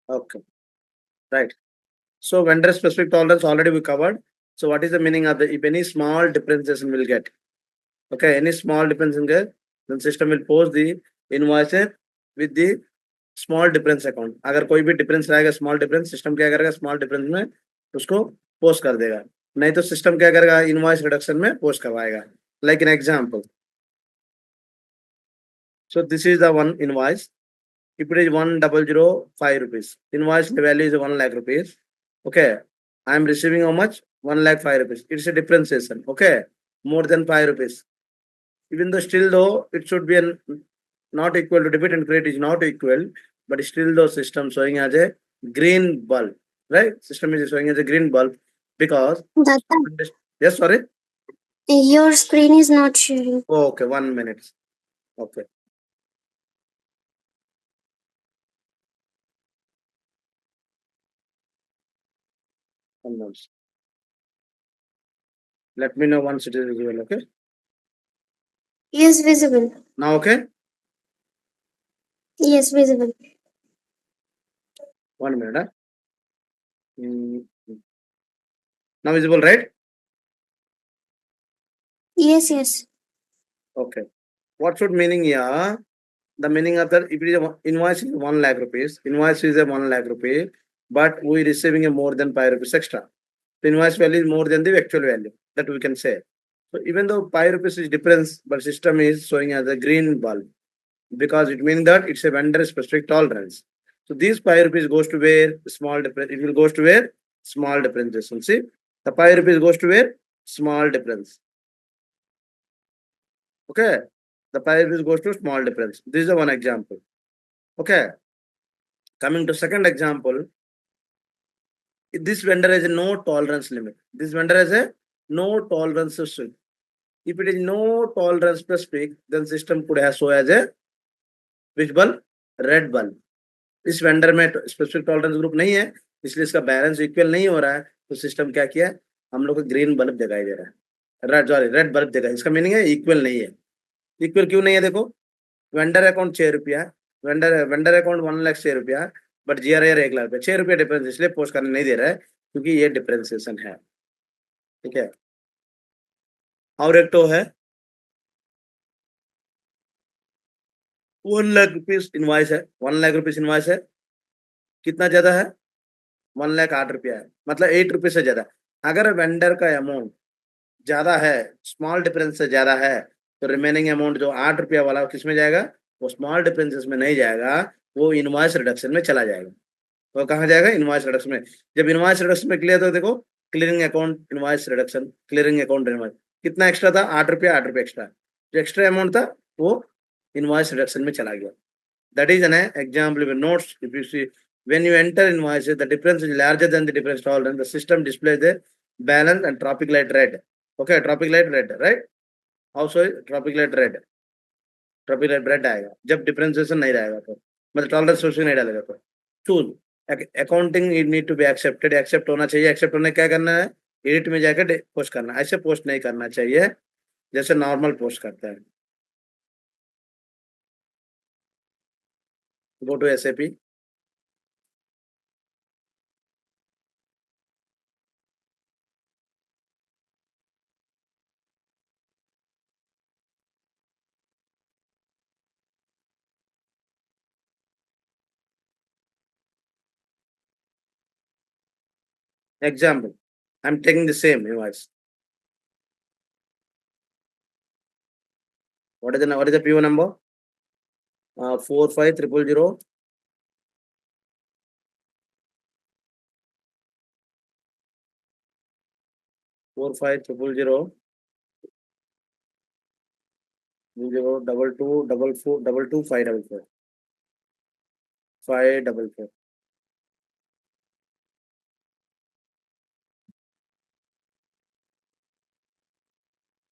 Okay, right. So vendor specific tolerance already we covered. So what is the meaning of the if any small differentiation will get? Okay, any small difference in get, then system will post the invoice with the small difference account. अगर कोई भी difference रहेगा small difference, system क्या करेगा small difference में उसको post कर देगा. नहीं तो सिस्टम क्या करेगा इनवॉइस रिडक्शन में पोस्ट करवाएगा. Like an example, so this is the one invoice. If it is 1005 rupees, invoice value is 1 lakh rupees. Okay, I am receiving how much? 1 lakh 5 rupees. It's a differentiation. Okay, more than 5 rupees. Even though still though it should be an not equal to debit and credit is not equal, but still though system showing as a green bulb, right? System is showing as a green bulb because Datta, yes, sorry. your screen is not sharing. Oh, okay, 1 minute. Okay. Let me know once it is visible, okay? Yes, visible. Now, okay? Yes, visible. 1 minute. Huh? Mm, Now visible, right? Yes, yes. Okay. What should meaning here? The meaning of that if it is a invoice is 1 lakh rupees, invoice is a 1 lakh rupee, but we receiving a more than 5 rupees extra. The invoice value is more than the actual value. That we can say. So even though 5 rupees is difference, but system is showing as a green bulb because it means that it's a vendor specific tolerance. So these 5 rupees goes to where small difference. It will goes to where small differences. So see, the 5 rupees goes to where small difference. Okay, the 5 rupees goes to small difference. This is the one example. Okay, coming to second example, this vendor has a no tolerance limit. This vendor has a no tolerance system. If it is no tolerance specific, then system could have show as a which bulb? Red bulb. इस vendor में specific tolerance group नहीं है, इसलिए इसका balance equal नहीं हो रहा है, तो सिस्टम क्या किया हम लोग को ग्रीन बल्ब दिखाई दे रहा है, रेड सॉरी रेड बल्ब दिखाई. इसका मीनिंग है इक्वल नहीं है. इक्वल क्यों नहीं है देखो, वेंडर अकाउंट 6 रुपया, वेंडर वेंडर अकाउंट 1 लाख 6 रुपया, बट GRR 1 लाख रुपया, 6 रुपया डिफरेंस इसलिए पोस्ट करने नहीं दे रहा है क्योंकि ये डिफरेंशिएशन है. ठीक है. और एक तो है 1 लाख रुपीज इनवाइस है, 1 लाख रुपीज इनवाइस है, कितना ज्यादा है 1 लाख 8 रुपया है, मतलब 8 रुपये से ज्यादा. अगर वेंडर का अमाउंट ज्यादा है, स्मॉल डिफरेंस से ज्यादा है, तो रिमेनिंग अमाउंट जो 8 रुपया वाला किस में जाएगा, वो स्मॉल डिफरेंसेस में नहीं जाएगा, वो इनवॉइस रिडक्शन में चला जाएगा. वो कहाँ जाएगा इनवॉइस रिडक्शन में. जब इनवॉइस रिडक्शन में क्लियर तो देखो clearing account invoice reduction, clearing account invoice कितना एक्स्ट्रा था 8 रुपया, 8 रुपया एक्स्ट्रा, जो एक्स्ट्रा अमाउंट था वो इनवॉइस रिडक्शन में चला गया. That is an example of notes. If you see, when you enter invoices, the difference is larger than the difference tolerance. The system displays the balance and tropic light red. Okay, tropic light red, right? Also, tropic light red. Tropic light red आएगा जब differentiation नहीं रहेगा तो, मतलब tolerance sourcing नहीं डालेगा तो. Choose accounting it need to be accepted, accept होना चाहिए. एक्सेप्ट होने क्या करना है, एडिट में जाकर पोस्ट करना. ऐसे पोस्ट नहीं करना चाहिए जैसे नॉर्मल पोस्ट करता है. Go to SAP. Example, I'm taking the same invoice. What is the PO number? 4500. 4500 22 544 544.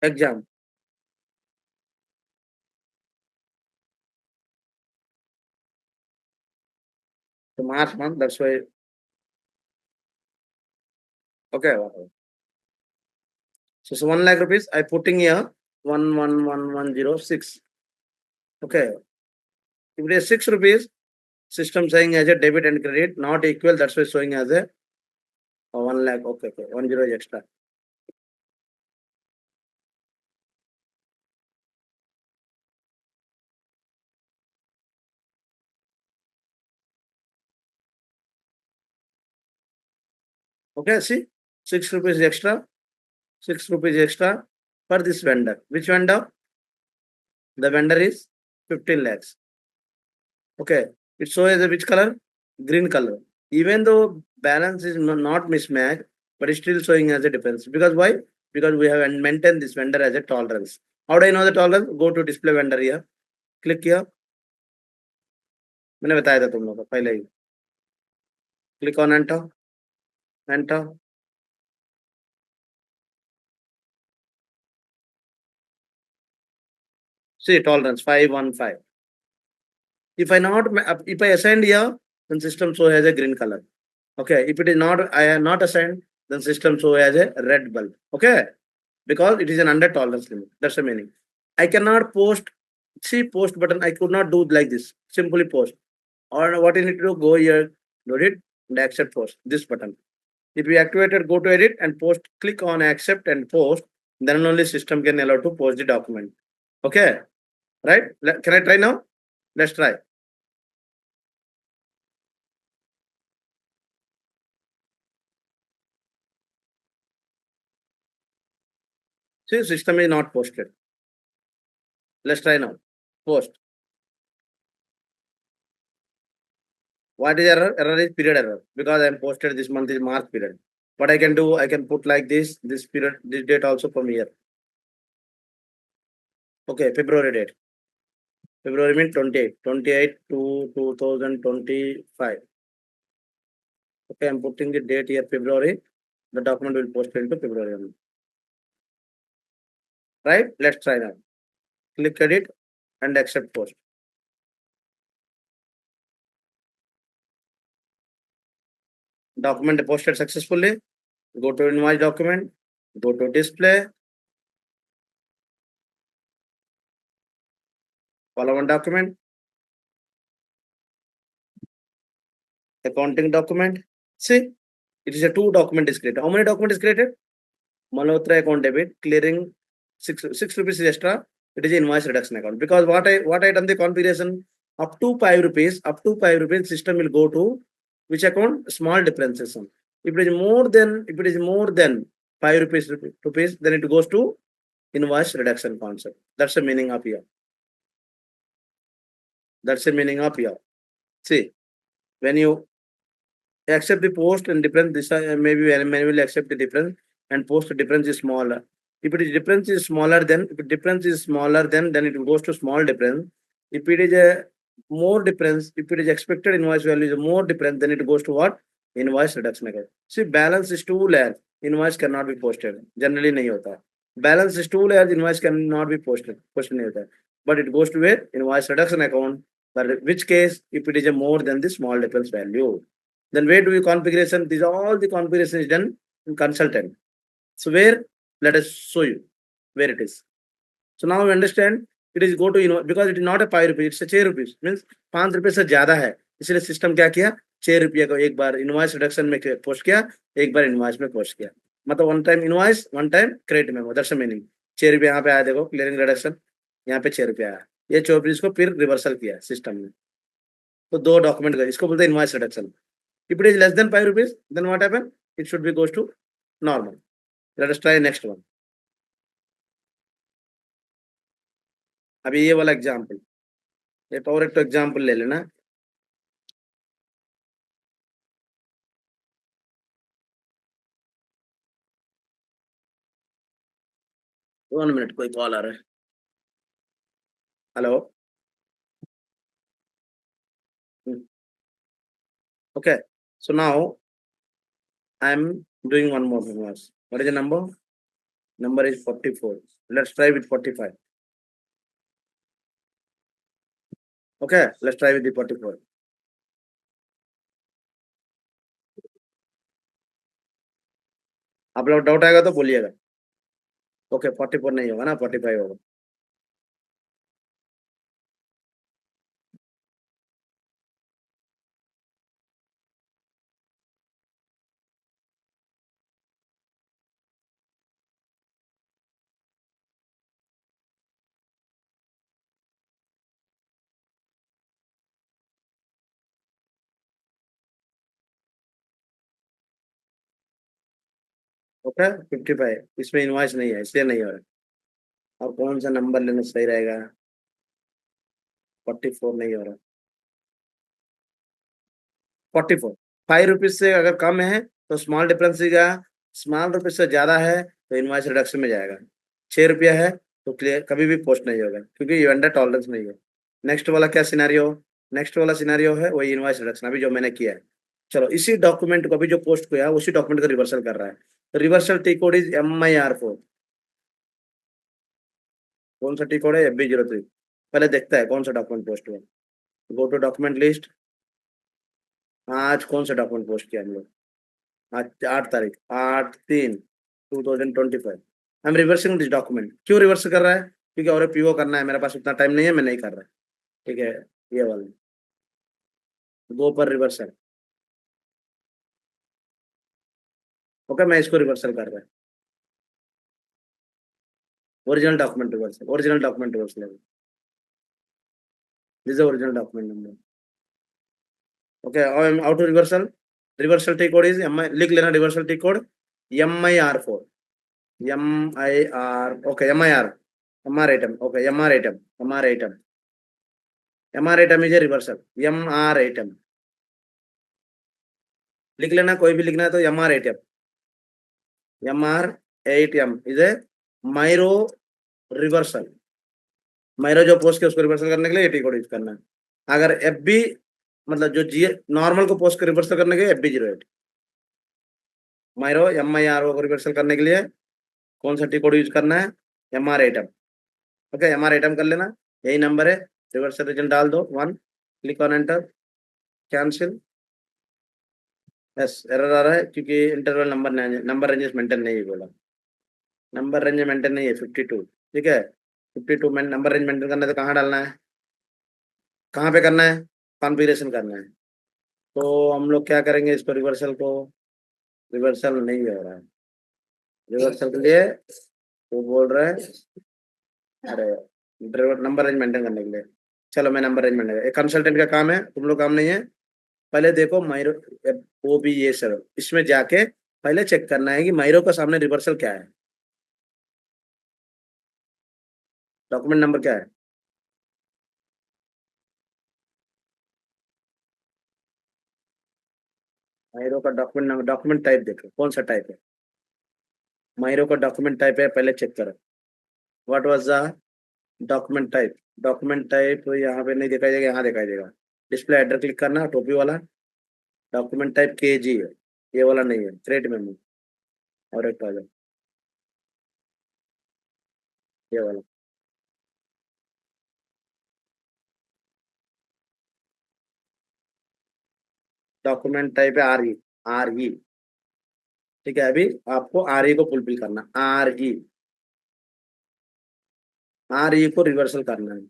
Exam. So March month, that's why. Okay. So 1 lakh rupees, I putting here 111106. Okay. If it is 6 rupees, system saying as a debit and credit not equal, that's why showing as a 1 lakh. Okay, 10 is extra. Okay, see, 6 rupees extra, 6 rupees extra for this vendor. Which vendor? The vendor is 15 lakhs. Okay, it shows as a which color? Green color. Even though balance is not mismatched, but it's still showing as a difference. Because why? Because we have maintained this vendor as a tolerance. How do I know the tolerance? Go to display vendor here. Click here. मैंने बताया था तुम लोगों को पहले ही. Click on enter. Enter. See tolerance 515. If I assigned here, then system show as a green color. Okay. If it is not, I am not assigned, then system show as a red bulb. Okay. Because it is an under tolerance limit. That's the meaning. I cannot post. See post button. I could not do like this. Simply post. Or what you need to do, go here, do it, and accept post. This button. If you activated, go to edit and post. Click on accept and post. Then only system can allow to post the document. Okay. Right? Can I try now? Let's try. See, system is not posted. Let's try now. Post. What is error? Error is period error because I am posted this month is March period. What I can do, I can put like this period, this date also from here. Okay, February date. February means 28 to 2025. Okay, I'm putting the date here, February. The document will post into February only. Right? Let's try now. Click edit and accept post. Document posted successfully. Go to invoice document. Go to display. Follow one document. Accounting document. See, it is a 2 document is created. How many document is created? Malhotra account debit, clearing 6 rupees is extra. It is invoice reduction account. Because what I done the configuration up to 5 rupees, system will go to which account? Small differences. If it is more than 5 rupees, then it goes to invoice reduction concept. That's the meaning of here. That's the meaning of here. See, when you accept the post and difference, this maybe manually accept the difference and post the difference is smaller. If it is difference is smaller, then then it goes to small difference. If it is a more difference, if it is expected invoice value is more difference, then it goes to what? Invoice reduction account. See, balance is 2 layers. Invoice cannot be posted. Generally नहीं होता. Balance is 2 layers. Invoice cannot be posted. Posted नहीं होता. But it goes to where? Invoice reduction account. But in which case, if it is a more than the small difference value, then where do we configuration? These are all the configuration is done in consultant. So where? Let us show you where it is. So now we understand it is go to because it is not a 5 rupees, it's a 6 rupees. Means 5 रुपए से ज्यादा है, इसलिए system क्या किया? 6 रुपये को एक बार इनवॉइस रिडक्शन में पोस्ट किया, एक बार इनवॉइस में पोस्ट किया. मतलब one time invoice, one time credit memo. That's the meaning. 6 रुपये यहाँ पे आया, देखो क्लियरिंग रिडक्शन यहाँ पे 6 रुपये आया. ये 24 को फिर रिवर्सल किया सिस्टम ने. तो 2 डॉक्यूमेंट का, इसको बोलते हैं invoice reduction. If it is less than 5 rupees, then what happen? It should be goes to normal. Let us try next one. अभी ये वाला एग्जाम्पल, एक और एक तो एग्जाम्पल ले लेना. वन मिनट, कोई कॉल आ रहा है. Hello. Okay, so now I am doing one more thing. What is the number? Number is 44. Let's try with 45. Okay, let's try with the 44. आप लोग डाउट आएगा तो बोलिएगा. ओके, 44 नहीं होगा ना, 45 होगा. ओके 55, इसमें इनवॉइस नहीं है इसलिए नहीं हो रहा। और कौन सा नंबर लेना सही रहेगा? 44 नहीं हो रहा। 44, ₹5 से अगर कम है तो स्मॉल डिफरेंस देगा, स्मॉल रुपये से ज्यादा है तो इनवॉइस रिडक्शन में जाएगा। ₹6 है तो क्लियर कभी भी पोस्ट नहीं होगा क्योंकि ये वेंडर टॉलरेंस नहीं है। नेक्स्ट वाला क्या सिनेरियो? नेक्स्ट वाला सिनेरियो है वही इनवॉइस रिडक्शन अभी जो मैंने किया है। चलो इसी डॉक्यूमेंट को अभी जो पोस्ट किया है उसी डॉक्यूमेंट को रिवर्सल कर रहा है, तो reversal T code is MIR4। कौन सा टी कोड है? FB03। पहले देखता है कौन सा डॉक्यूमेंट पोस्ट हुआ। Go to document list. आज कौन सा डॉक्यूमेंट पोस्ट किया हम लोग? आज 8 तारीख, 8/3/2025। I am reversing this document. क्यों रिवर्स कर रहा है? क्योंकि और पीओ करना है, मेरे पास उतना टाइम नहीं है, मैं नहीं कर रहा। ठीक है, ये वाला गो पर रिवर्सल। ओके, मैं इसको रिवर्सल कर रहा है। Original document reversal, original document reversal. This is original document number. Okay, how to reversal? Reversal T code is लिख लेना reversal T code MIR4। MIR, okay MIR, MR item, okay MR item, MR item, MR item is a reversal. MR item लिख लेना, कोई भी लिखना है तो MR8M is a माइरो reversal. माइरो जो पोस्ट के उसको रिवर्सल करने के लिए एटी कोड यूज करना है। अगर FB मतलब जो जी नॉर्मल को पोस्ट को रिवर्सल करने के लिए FB08। माइरो MIR को रिवर्सल करने के लिए कौन सा टी कोड यूज करना है? MR8M। ओके, MR8M कर लेना, यही नंबर है। रिवर्सल रिजल्ट डाल दो 1, click on enter, cancel. Yes, error आ रहा है क्योंकि इंटरवल नंबर रेंजेस मेंटेन नहीं है बोला। नंबर रेंज मेंटेन नहीं है 52। ठीक है, 52 में नंबर रेंज मेंटेन करना है तो कहाँ डालना है? कहाँ पे करना है? कॉन्फ़िगरेशन करना है। तो हम लोग क्या करेंगे इसको रिवर्सल को? रिवर्सल नहीं हो रहा है। रिवर्सल के लिए वो बोल रहा है, अरे ड्राइवर नंबर रेंज मेंटेन करने के लिए। चलो मैं नंबर रेंज मेंटेन, एक कंसल्टेंट का काम है, तुम लोग काम नहीं है। पहले देखो माइरो, वो भी ये सर इसमें जाके पहले चेक करना है कि माइरो का सामने रिवर्सल क्या है। डॉक्यूमेंट नंबर क्या है? माइरो का डॉक्यूमेंट नंबर, डॉक्यूमेंट टाइप देखो कौन सा टाइप है। माइरो का डॉक्यूमेंट टाइप है, पहले चेक करो। What was the document type? Document type यहाँ पे नहीं दिखाई देगा, यहाँ दिखाई देगा। डिस्प्ले हेडर क्लिक करना, टोपी वाला। डॉक्यूमेंट टाइप KG है, ये वाला नहीं है, क्रेडिट मेमो। और एक आ जाओ, ये वाला। डॉक्यूमेंट टाइप है RE। ठीक है, अभी आपको RE को फुलफिल करना, RE को रिवर्सल करना है।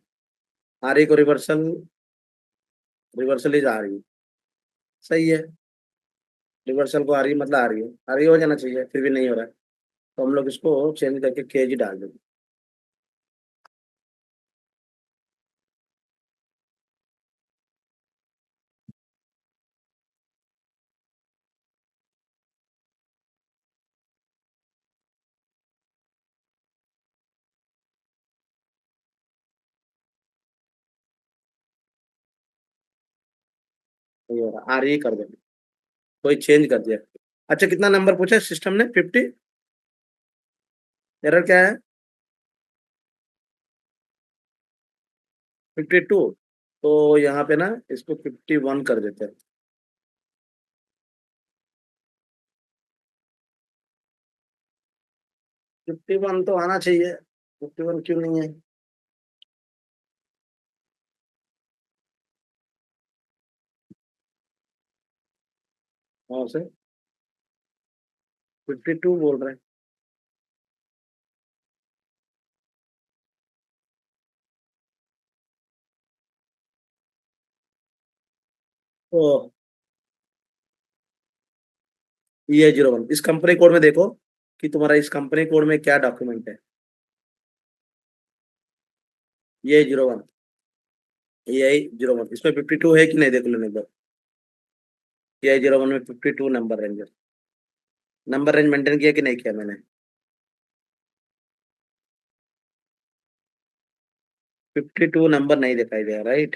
RE को रिवर्सल, रिवर्सल इज RE। सही है, रिवर्सल को RE मतलब RE हो जाना चाहिए, फिर भी नहीं हो रहा है। तो हम लोग इसको चेंज करके KG डाल देंगे। नहीं हो रहा, RE कर देंगे। कोई चेंज कर दिया। अच्छा, कितना नंबर पूछा सिस्टम ने? 50। एरर क्या है? 52। तो यहाँ पे ना इसको 51 कर देते हैं। 51 तो आना चाहिए, 51 क्यों नहीं है? हाँ से 52 बोल रहे हैं। तो EI01 इस कंपनी कोड में देखो कि तुम्हारा इस कंपनी कोड में क्या डॉक्यूमेंट है। EI01, EI01 इसमें 52 है कि नहीं देख लो एक बार। EI01 में 52 नंबर रेंज है। नंबर रेंज मेंटेन किया कि नहीं किया मैंने? 52 नंबर नहीं दिखाई दिया, राइट?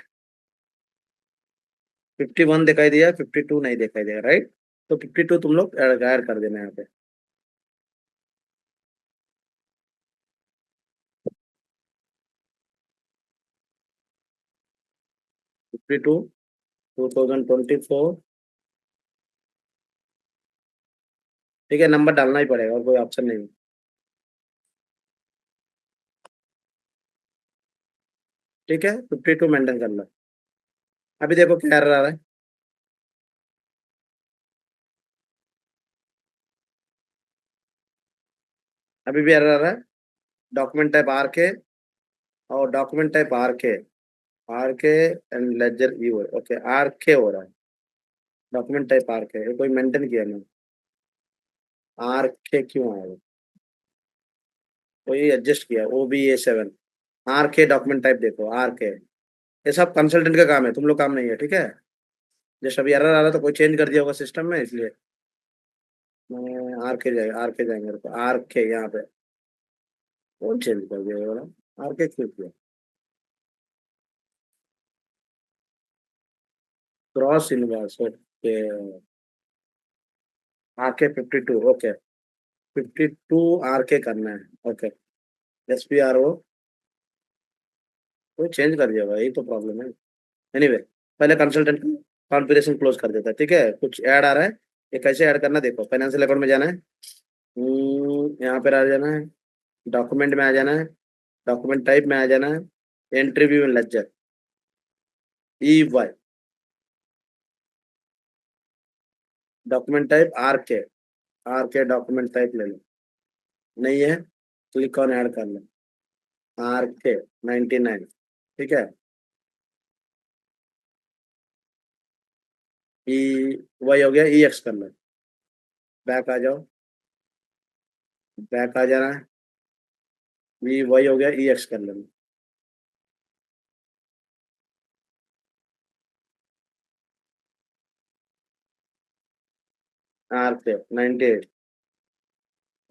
51 दिखाई दिया, 52 नहीं दिखाई दिया, राइट? तो 52 तुम लोग ऐड कर देना यहाँ पे। Fifty two 2024। ठीक है, नंबर डालना ही पड़ेगा और कोई ऑप्शन नहीं है। ठीक है, 52 मेंटेन कर लो। अभी देखो क्या एरर आ रहा है। अभी भी एरर आ रहा है। डॉक्यूमेंट टाइप आर के, और document type R K and ledger view, okay R K हो रहा है। डॉक्यूमेंट टाइप आर के, कोई मेंटेन किया नहीं। आर के क्यों आया? कोई एडजस्ट किया, O B A 7। Are K document type देखो, आर के। ये सब कंसल्टेंट का काम है, तुम लोग काम नहीं है, ठीक है? जैसे अभी एरर आ रहा तो कोई चेंज कर दिया होगा सिस्टम में, इसलिए मैं आर के जाएंगे, आर के यहाँ पे कौन चेंज कर दिया ये वाला? आर के क्यों किया? Cross inverse, okay. आर के 52, ओके। 52 आर के करना है, okay. S P R O कोई चेंज कर दिया होगा, यही तो प्रॉब्लम है। एनीवे, पहले कंसल्टेंट कॉन्फ़िगरेशन क्लोज कर देता है, ठीक है? कुछ ऐड आ रहा है, ये कैसे ऐड करना देखो। फाइनेंशियल अकाउंट में जाना है, यहाँ पर आ जाना है, डॉक्यूमेंट में आ जाना है, डॉक्यूमेंट टाइप में आ जाना है, entry view in ledger, E Y, document type R K document type ले लो। नहीं है, क्लिक ऑन ऐड कर लो, आर के 99। ठीक है, ई वाई हो गया, ई एक्स कर लो। बैक आ जाओ, बैक आ जाना है, ई वाई हो गया, ई एक्स कर लो। आर के 98,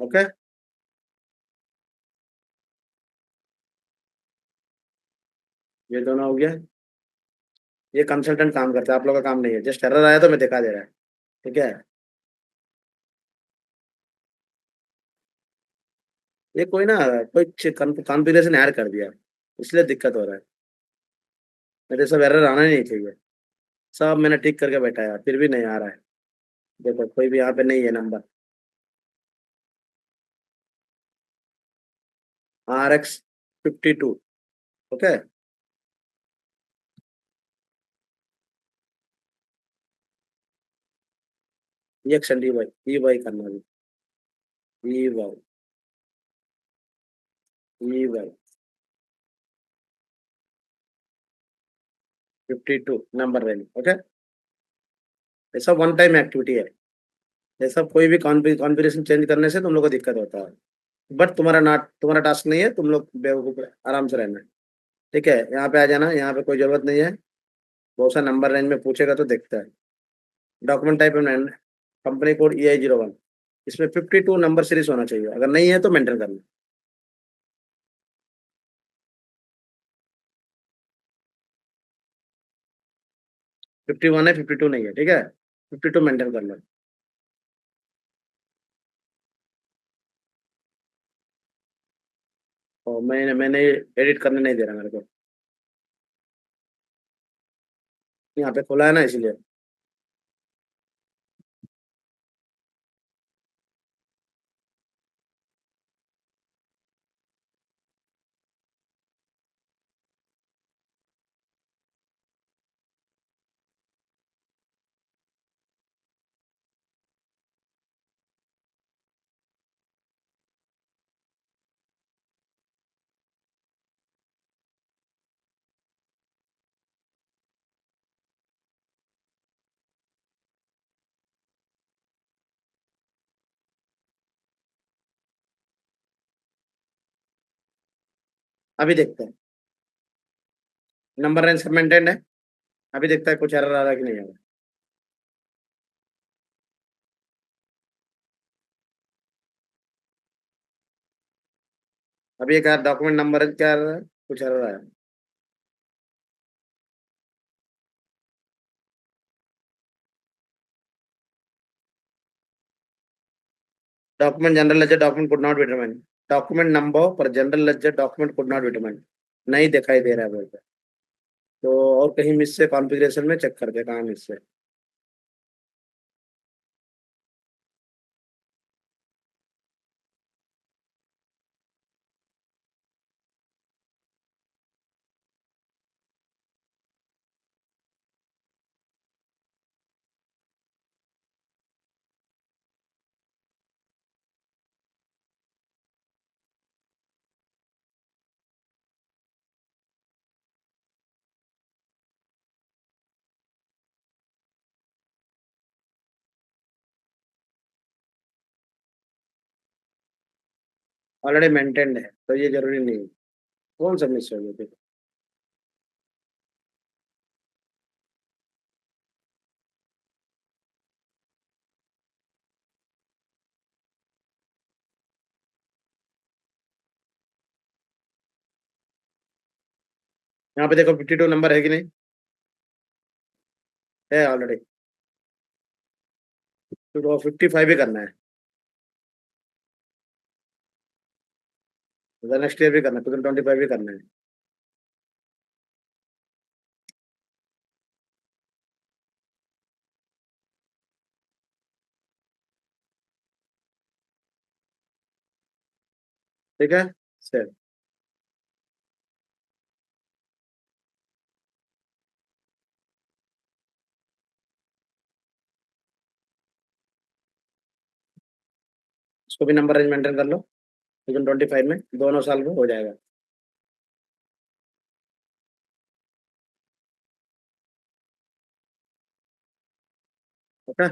ओके। ये दोनों हो गया। ये कंसल्टेंट काम करता है, आप लोग का काम नहीं है, जस्ट एरर आया तो मैं दिखा दे रहा है, ठीक है? ये कोई ना, कोई कॉन्फ़िगरेशन ऐड कर दिया, इसलिए दिक्कत हो रहा है। मेरे सब एरर आना ही नहीं चाहिए। सब मैंने ठीक करके बैठा है, फिर भी नहीं आ रहा है। देखो कोई भी यहाँ पे नहीं है number. RX 52, okay. EX and E Y करना है। E Y 52 number range, okay. ये सब वन टाइम एक्टिविटी है। ये सब कोई भी कॉन्फ़िगरेशन चेंज करने से तुम लोग को दिक्कत होता है। बट तुम्हारा टास्क नहीं है, तुम लोग बेवकूफ आराम से रहना। ठीक है, यहाँ पे आ जाना, यहाँ पे कोई जरूरत नहीं है। बहुत सा नंबर रेंज में पूछेगा तो देखता है। डॉक्यूमेंट टाइप में कंपनी कोड EI01, इसमें 52 नंबर सीरीज होना चाहिए, अगर नहीं है तो मेंटेन करना। 51 है, 52 नहीं है, ठीक है? 52 मेंटेन कर लो। और मैंने एडिट करने नहीं दे रहा मेरे को, यहाँ पे खोला है ना, इसलिए। अभी देखते हैं नंबर रेंज सब मेंटेन है। अभी देखता है कुछ एरर आ रहा है कि नहीं आ रहा। अभी ये क्या डॉक्यूमेंट नंबर क्या आ रहा है, कुछ आ रहा है? Document general ledger document could not determine, document number पर general ledger document could not determine, नहीं दिखाई दे रहा है बोलते। तो और कहीं मिस से कॉन्फ़िगरेशन में चेक करते हैं कहाँ मिस है। ऑलरेडी मेंटेन्ड है तो ये जरूरी नहीं है। कौन सा मिस हो गया फिर? यहाँ पे देखो 52 नंबर है कि नहीं? है ऑलरेडी। तो 55 ही करना है, तो नेक्स्ट ईयर भी करना है, 2025 भी करना है। ठीक है सर। इसको भी नंबर रेंज मेंटेन कर लो, 2025 में दोनों साल में हो जाएगा। ओके।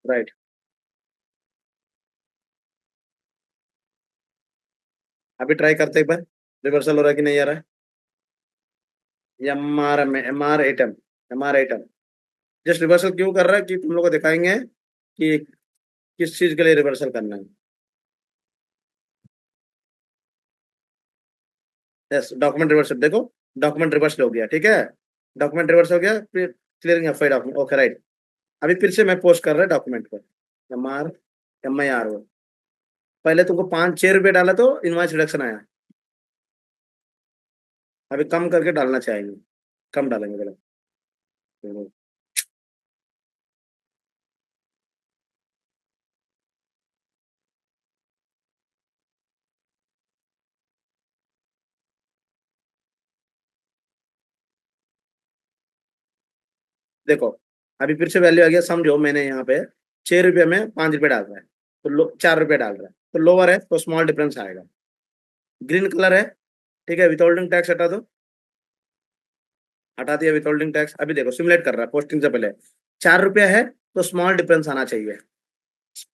राइट। अभी ट्राई करते एक बार, रिवर्सल हो रहा है कि नहीं आ रहा है? M R item, M R item. Just reversal क्यों कर रहा है कि तुम लोग को दिखाएंगे कि किस चीज के लिए रिवर्सल करना है। यस, डॉक्यूमेंट रिवर्सल देखो, डॉक्यूमेंट रिवर्सल हो गया, ठीक है। डॉक्यूमेंट रिवर्स हो गया, फिर clearing F I document, okay right. अभी फिर से मैं पोस्ट कर रहा है डॉक्यूमेंट पर, एम आई आर ओ। पहले तुमको 5-6 रुपये डाला तो इनवाइस रिडक्शन आया, अभी कम करके डालना चाहेंगे, कम डालेंगे पहले। तो देखो, अभी फिर से वैल्यू आ गया, समझो मैंने यहाँ पे 6 रुपये में 5 रुपये डाल रहा है, तो 4 रुपये डाल रहा है, तो लोअर है तो स्मॉल डिफरेंस आएगा। ग्रीन कलर है, ठीक है, विथहोल्डिंग टैक्स हटा दो, हटा दिया विथहोल्डिंग टैक्स। अभी देखो सिमुलेट कर रहा है पोस्टिंग से पहले, 4 रुपया है तो स्मॉल डिफरेंस आना चाहिए।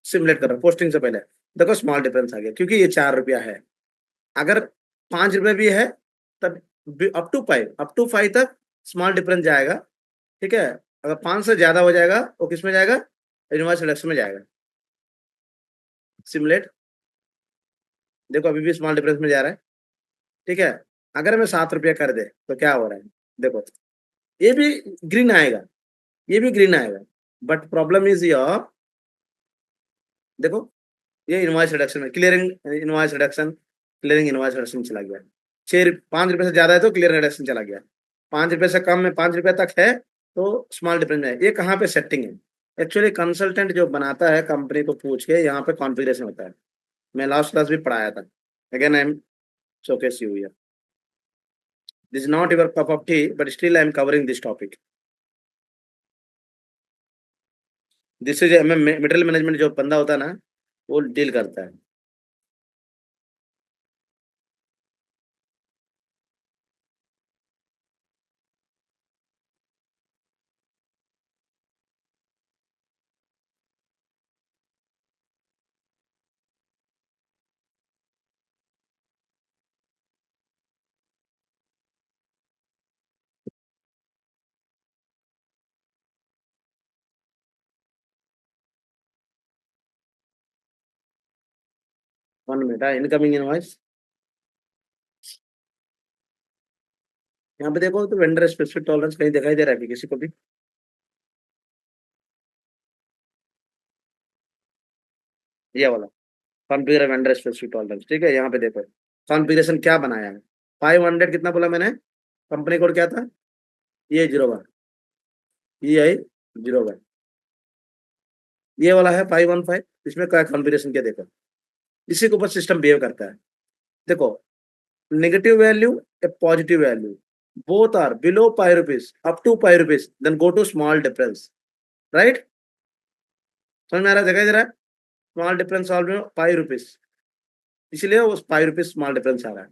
सिमुलेट कर रहा है पोस्टिंग से पहले, देखो स्मॉल डिफरेंस आ गया क्योंकि ये 4 रुपया है। अगर 5 रुपये भी है तब अप टू 5 तक स्मॉल डिफरेंस जाएगा, ठीक है। अगर 5 से ज्यादा हो जाएगा वो किस में जाएगा? इनवर्स रिडक्शन में जाएगा। सिमुलेट, देखो अभी भी स्मॉल डिफरेंस में जा रहा है, ठीक है। अगर मैं 7 रुपया कर दे तो क्या हो रहा है? देखो, ये भी ग्रीन आएगा, ये भी ग्रीन आएगा, बट प्रॉब्लम इज योर, देखो ये इनवॉइस रिडक्शन में clearing invoice reduction, clearing invoice reduction चला गया। 5 रुपये से ज्यादा है तो क्लियर रिडक्शन चला गया, 5 रुपये से कम में 5 रुपये तक है तो स्मॉल डिफरेंस है। ये कहाँ पे सेटिंग है? एक्चुअली कंसल्टेंट जो बनाता है कंपनी को पूछ के यहाँ पे कॉन्फ़िगरेशन होता है। मैं लास्ट क्लास भी पढ़ाया था, again I am showcase you here. This is not your cup of T but still I am covering this topic. This is material management जो बंदा होता है ना, वो डील करता है। 1 मिनट, इनकमिंग इनवॉइस। यहाँ पे देखो तो वेंडर स्पेसिफिक टॉलरेंस कहीं दिखाई दे रहा है कि किसी को भी? ये वाला कॉन्फ़िगर वेंडर स्पेसिफिक टॉलरेंस, ठीक है। यहाँ पे देखो कॉन्फ़िगरेशन क्या बनाया है। 500 कितना बोला मैंने? कंपनी कोड क्या था? ये 01 EI 01, ये वाला है 515। इसमें क्या कॉन्फ़िगरेशन क्या देखो, इसी के ऊपर सिस्टम बिहेव करता है। देखो negative value A positive value, both are below 5 rupees up to 5 rupees, then go to small difference, right? समझ में आ रहा है? दिखाई दे रहा है? स्मॉल डिफरेंस सॉल्व में 5 रुपीज, इसलिए वो 5 रुपीज स्मॉल डिफरेंस आ रहा है।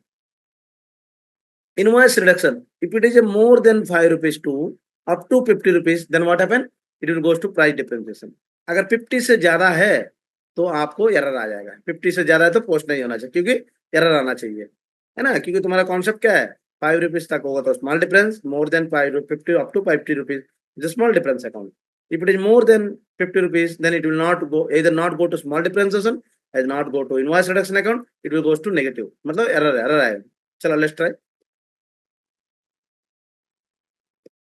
Invoice reduction, if it is a more than 5 rupees to up to 50 rupees, then what happen, it will goes to price differentiation. अगर 50 से ज्यादा है तो आपको एरर आ जाएगा। 50 से ज्यादा है तो पोस्ट नहीं होना चाहिए, क्योंकि एरर आना चाहिए, है ना? क्योंकि तुम्हारा कॉन्सेप्ट क्या है, 5 रुपीज तक होगा तो small difference, more than 50 up to 50 rupees is small difference account. If it is more than 50 rupees, then it will not go, either not go to small differentiation, as not go to invoice reduction account, it will goes to negative, मतलब error आएगा। चलो let's try।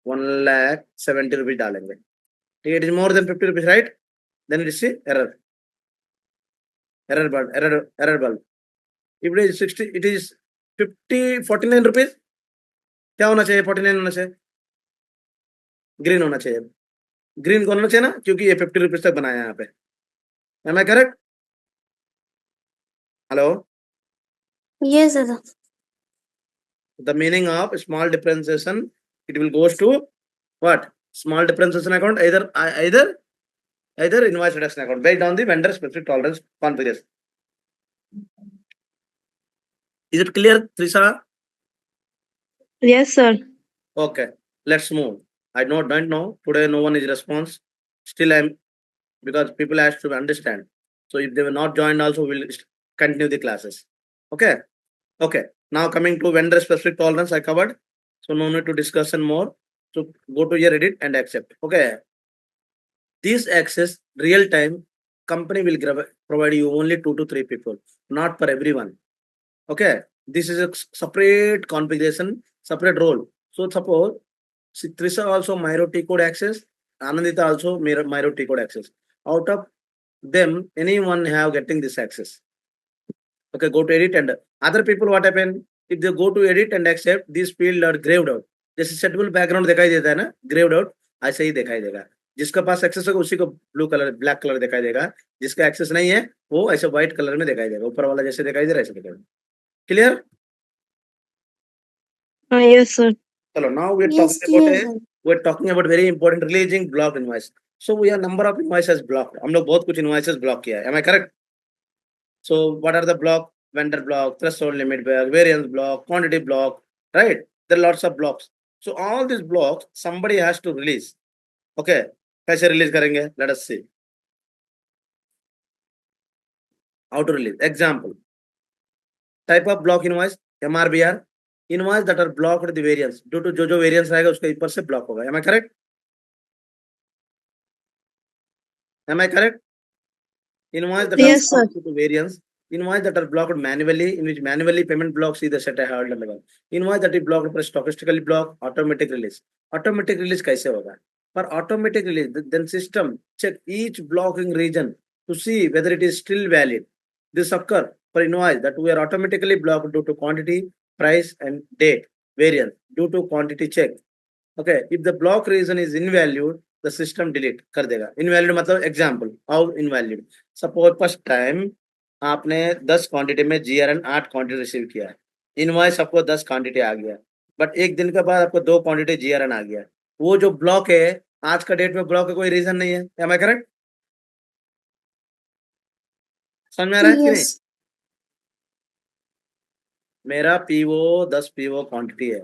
1,70,000 rupees डालेंगे, ठीक है। It is more than 50 rupees, right? Then it is error bulb. If it is 60, it is 49 rupees, क्या होना चाहिए? 49 होना चाहिए, ग्रीन होना चाहिए। ग्रीन कौन होना चाहिए ना, क्योंकि ये 50 रुपीज तक बनाया है यहाँ पे। Am I correct? Hello? Yes, Dada. The meaning of small differentiation, it will goes to what? Small differentiation account, either invoice reduction account based on the vendor specific tolerance configuration. Is it clear, Trisha? Yes, sir. Okay, let's move. I don't know today, no one is response. Still I'm, because people has to understand, so if they were not joined also, we'll continue the classes. Okay, now coming to vendor specific tolerance, I covered, so no need to discussion more. So go to your edit and accept. Okay, this access real time, company will provide you only 2 to 3 people, not for everyone. Okay, this is a separate configuration, separate role. So suppose Trisha also Miro T code access, Anandita also Miro T code access. Out of them, anyone have getting this access. Okay, go to edit and other people what happen, if they go to edit and accept, this field are graved out, जैसे सेटबल background दिखाई देता है ना, graved out, ऐसे ही दिखाई देगा। जिसका पास access होगा उसी को ब्लू कलर ब्लैक कलर दिखाई देगा, जिसका एक्सेस नहीं है वो ऐसे व्हाइट कलर में दिखाई देगा, ऊपर वाला जैसे दिखाई दे रहा है ऐसे दिखाई। क्लियर? Yes, sir. चलो, now we are Yes, talking about clear, Dada. we're talking about very important releasing block invoice. So we have number of invoices blocked, हम लोग बहुत कुछ invoices block किया है, am I correct? So what are the block? Vendor block, threshold limit block, variance block, quantity block, right? There are lots of blocks. So all these blocks somebody has to release. Okay, कैसे release करेंगे? Let us see how to release. Example, type of block invoice, MRBR, invoice that are blocked the variance, due to जो variance रहेगा उसके ऊपर से block होगा। Am I correct? Am I correct? Invoice that Yes, are sir. blocked due to variance, invoice that are blocked manually, in which manually payment blocks either set a higher level, invoice that is blocked पर stochastically block, automatic release. Automatic release कैसे होगा? For automatic release, then system check each blocking region to see whether it is still valid. This occur for invoice that we are automatically blocked due to quantity, price and date variance due to quantity check. Okay, if the block region is invalid, the system delete कर देगा। Invalid मतलब example, how invalid? Suppose first time आपने 10 quantity में GRN 8 quantity receive किया है, invoice आपको 10 quantity आ गया, but एक दिन के बाद आपको 2 क्वांटिटी GRN आ गया, वो जो ब्लॉक है आज का डेट में ब्लॉक है, कोई रीजन नहीं है। Am I correct? समझ में आ रहा है कि नहीं? Yes. मेरा पीओ 10 पीओ क्वांटिटी है,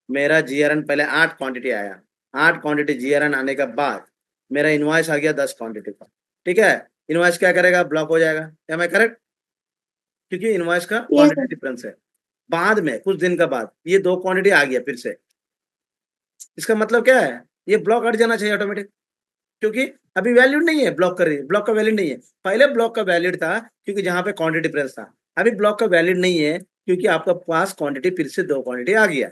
मेरा जीआरएन पहले 8 क्वांटिटी आया, 8 क्वांटिटी जीआरएन आने के बाद मेरा इनवॉइस आ गया 10 क्वांटिटी का, ठीक है। इनवॉइस क्या करेगा? ब्लॉक हो जाएगा। Am I correct? क्योंकि इनवॉइस का Yes, क्वांटिटी sir. डिफरेंस है। बाद में कुछ दिन का बाद ये 2 क्वांटिटी आ गया फिर से, इसका मतलब क्या है? ये ब्लॉक हट जाना चाहिए ऑटोमेटिक, क्योंकि अभी वैलिड नहीं है, ब्लॉक कर रही है, ब्लॉक का वैलिड नहीं है। पहले ब्लॉक का वैलिड था क्योंकि जहां पे क्वांटिटी डिफरेंस था, अभी ब्लॉक का वैलिड नहीं है क्योंकि आपका पास क्वांटिटी फिर से 2 क्वांटिटी आ गया,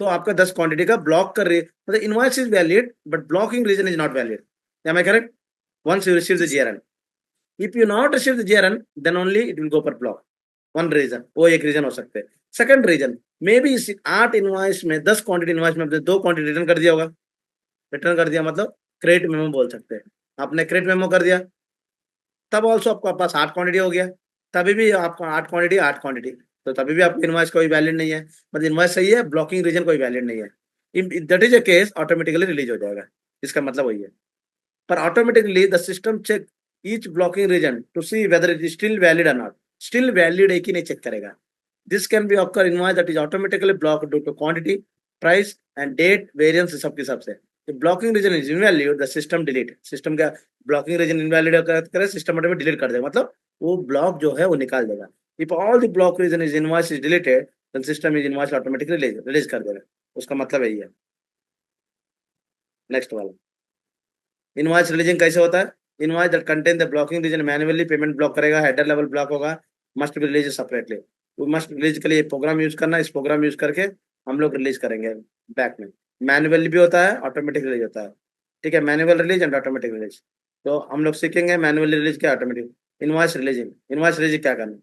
तो आपका 10 क्वांटिटी का ब्लॉक कर रही मतलब invoice is valid but blocking reason is not valid. Am I correct? Once you receive the GRN, if you not receive the GRN then only it will go for block. One reason, वो एक reason हो सकते हैं। Second reason, may be इस 8 invoice में 10 quantity invoice में आपने 2 quantity return कर दिया होगा। रिटर्न कर दिया मतलब क्रेडिट मेमो बोल सकते हैं, आपने क्रेडिट मेमो कर दिया, तब ऑल्सो आपका पास 8 क्वांटिटी हो गया, तभी भी आपका 8 क्वांटिटी, तो तभी भी आपका इनवॉइस कोई वैलिड नहीं है, मतलब इनवॉइस सही है, ब्लॉकिंग रीजन कोई वैलिड नहीं है। If that is a case automatically release हो जाएगा, इसका मतलब वही है। पर automatically the system check each blocking reason to see whether it is still valid और नॉट। स्टिल वैलिड है कि नहीं चेक करेगा। This can be occur invoice that is automatically blocked due to quantity, price and date variance सबके सबसे। Blocking reason is invalid the system delete. System का blocking reason invalid करे सिस्टम ऑटोमेटिक डिलीट कर देगा, मतलब वो block जो है वो निकाल देगा। If all the block reason is invoice is deleted then system is invoice automatically release कर देगा, उसका मतलब यही है। नेक्स्ट वाला, इनवॉइस रिलीजिंग कैसे होता है? Invoice that contain the blocking reason manually payment block करेगा, हेडर लेवल ब्लॉक होगा, मस्ट बी रिलीज सेपरेटली। वो मस्ट रिलीज के लिए प्रोग्राम यूज करना, इस प्रोग्राम यूज करके हम लोग रिलीज करेंगे बैक में। मैनुअली भी होता है, ऑटोमेटिक रिलीज होता है, ठीक है, manual release and automatic release. तो हम लोग सीखेंगे मैनुअली रिलीज क्या, automatic. Invoice releasing, invoice release क्या करना,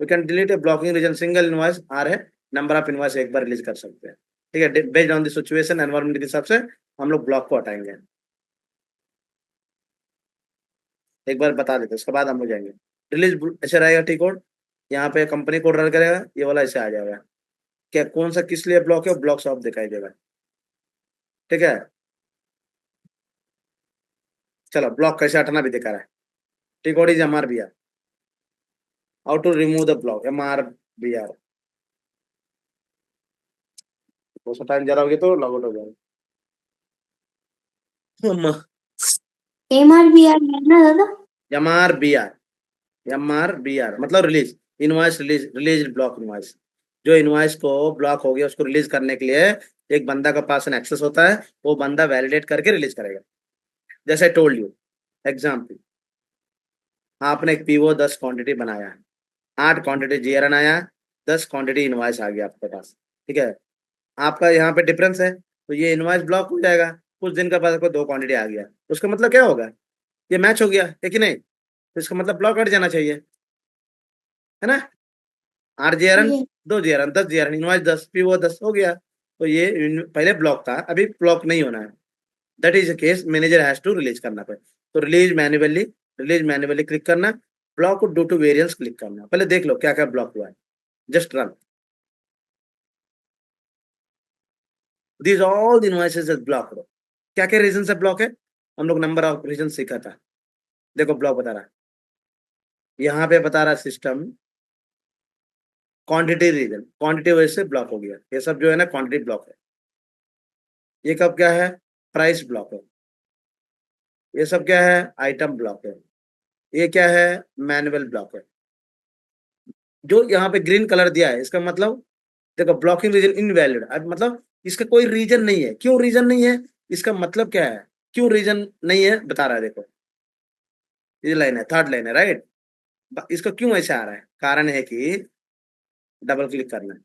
we can delete a blocking reason single invoice or है, नंबर ऑफ इनवॉइस एक बार रिलीज कर सकते हैं, ठीक है, based on the situation environment के हिसाब से हम लोग ब्लॉक को हटाएंगे। एक बार बता देते उसके बाद हम हो जाएंगे। रिलीज ऐसे रहेगा, टी कोड यहाँ पे कंपनी कोड रन करेगा, ये वाला ऐसे आ जाएगा, क्या कौन सा किस लिए ब्लॉक है, ब्लॉक सब दिखाई देगा, ठीक है। चलो ब्लॉक कैसे हटाना भी दिखा रहा है। T code is M R B R, how to remove the block, M R B R. बहुत टाइम ज्यादा हो गया तो लॉग आउट हो जाएगा। MRBR है ना दादा? M R B R, M R B R मतलब release, invoice release, release block invoice. जो इनवॉइस को ब्लॉक हो गया उसको रिलीज करने के लिए एक बंदा का पास एन एक्सेस होता है, वो बंदा वैलिडेट करके रिलीज करेगा। जैसे टोल्ड यू एग्जाम्पल, आपने एक पीओ 10 क्वांटिटी बनाया, 8 क्वांटिटी जीआरएन आया, 10 क्वांटिटी इनवॉइस आ गया आपके पास, ठीक है। आपका यहाँ पे डिफरेंस है, तो ये इनवॉइस ब्लॉक हो जाएगा। कुछ दिन के बाद आपको 2 क्वांटिटी आ गया, उसका मतलब क्या होगा, ये मैच हो गया है कि नहीं, तो इसका मतलब ब्लॉक हट जाना चाहिए, है ना। 8 जीआरएन, ये 2 जीआरएन, 10 जीआरएन, इनवॉइस 10, पीओ 10 हो गया, तो ये पहले ब्लॉक था, अभी ब्लॉक नहीं होना है। That is case manager has to release करना पे, तो रिलीज मैन्युअली क्लिक करना, block due to variance click करना। पहले देख लो क्या क्या ब्लॉक हुआ है, just run this all the invoices is blocked. क्या क्या रीजन से ब्लॉक है, हम लोग नंबर ऑफ रीजन सीखा था। देखो ब्लॉक बता रहा है, यहाँ पे बता रहा सिस्टम क्वांटिटी रीजन, क्वांटिटी वजह से ब्लॉक हो गया, ये सब जो है ना क्वांटिटी ब्लॉक है। ये कब क्या है, प्राइस ब्लॉक है। ये सब क्या है, आइटम ब्लॉक है। ये क्या है, मैनुअल ब्लॉक है। जो यहाँ पे ग्रीन कलर दिया है इसका मतलब देखो ब्लॉकिंग रीजन इनवैलिड, अब मतलब इसका कोई रीजन नहीं है। क्यों रीजन नहीं है, इसका मतलब क्या है, क्यों रीजन नहीं है बता रहा है, देखो ये लाइन है, थर्ड लाइन है, राइट। इसका क्यों ऐसे आ रहा है, कारण है कि डबल क्लिक करना है।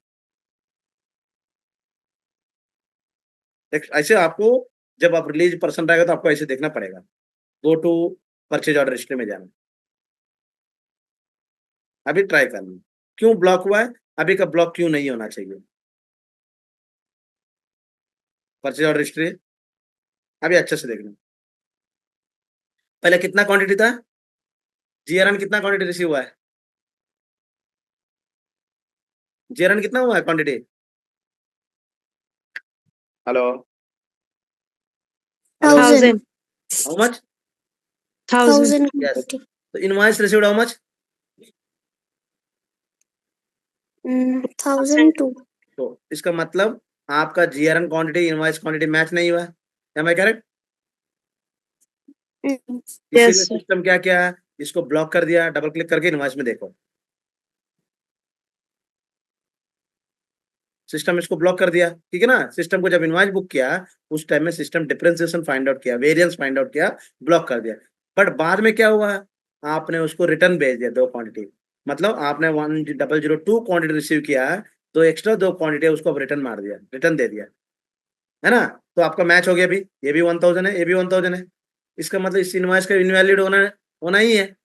ऐसे आपको जब आप रिलीज पर्सन रहेगा तो आपको ऐसे देखना पड़ेगा, go to purchase order history में जाना, अभी ट्राई करना क्यों ब्लॉक हुआ है, अभी का ब्लॉक क्यों नहीं होना चाहिए। परचेज ऑर्डर हिस्ट्री अभी अच्छे से देखना, पहले कितना क्वांटिटी था, जीआरएन कितना क्वांटिटी रिसीव हुआ है, जीआरएन कितना हुआ है quantity, hello, hello, 1000 how much, 1000 yes, quantity. तो इनवॉइस रिसीव्ड हाउ मच, 1002. तो इसका मतलब आपका GRN quantity invoice quantity match नहीं हुआ, एम आई करेक्ट। इसीलिए Yes, sir. सिस्टम क्या क्या है, इसको ब्लॉक कर दिया, डबल क्लिक करके इनवॉइस में देखो, सिस्टम इसको ब्लॉक कर दिया, ठीक है ना। सिस्टम को जब इनवॉइस बुक किया उस टाइम में सिस्टम डिफरेंशिएशन फाइंड आउट किया, वेरिएंस फाइंड आउट किया, ब्लॉक कर दिया। बट बाद में क्या हुआ, आपने उसको रिटर्न भेज दिया 2 क्वांटिटी, मतलब आपने 1002 क्वांटिटी रिसीव किया है, तो एक्स्ट्रा 2 क्वांटिटी है उसको रिटर्न मार दिया, रिटर्न दे दिया, है ना? तो आपका मैच हो गया अभी, ये भी 1000 है, ये भी 1000 है। इसका मतलब इस इनवॉइस का इनवैलिड होना ही है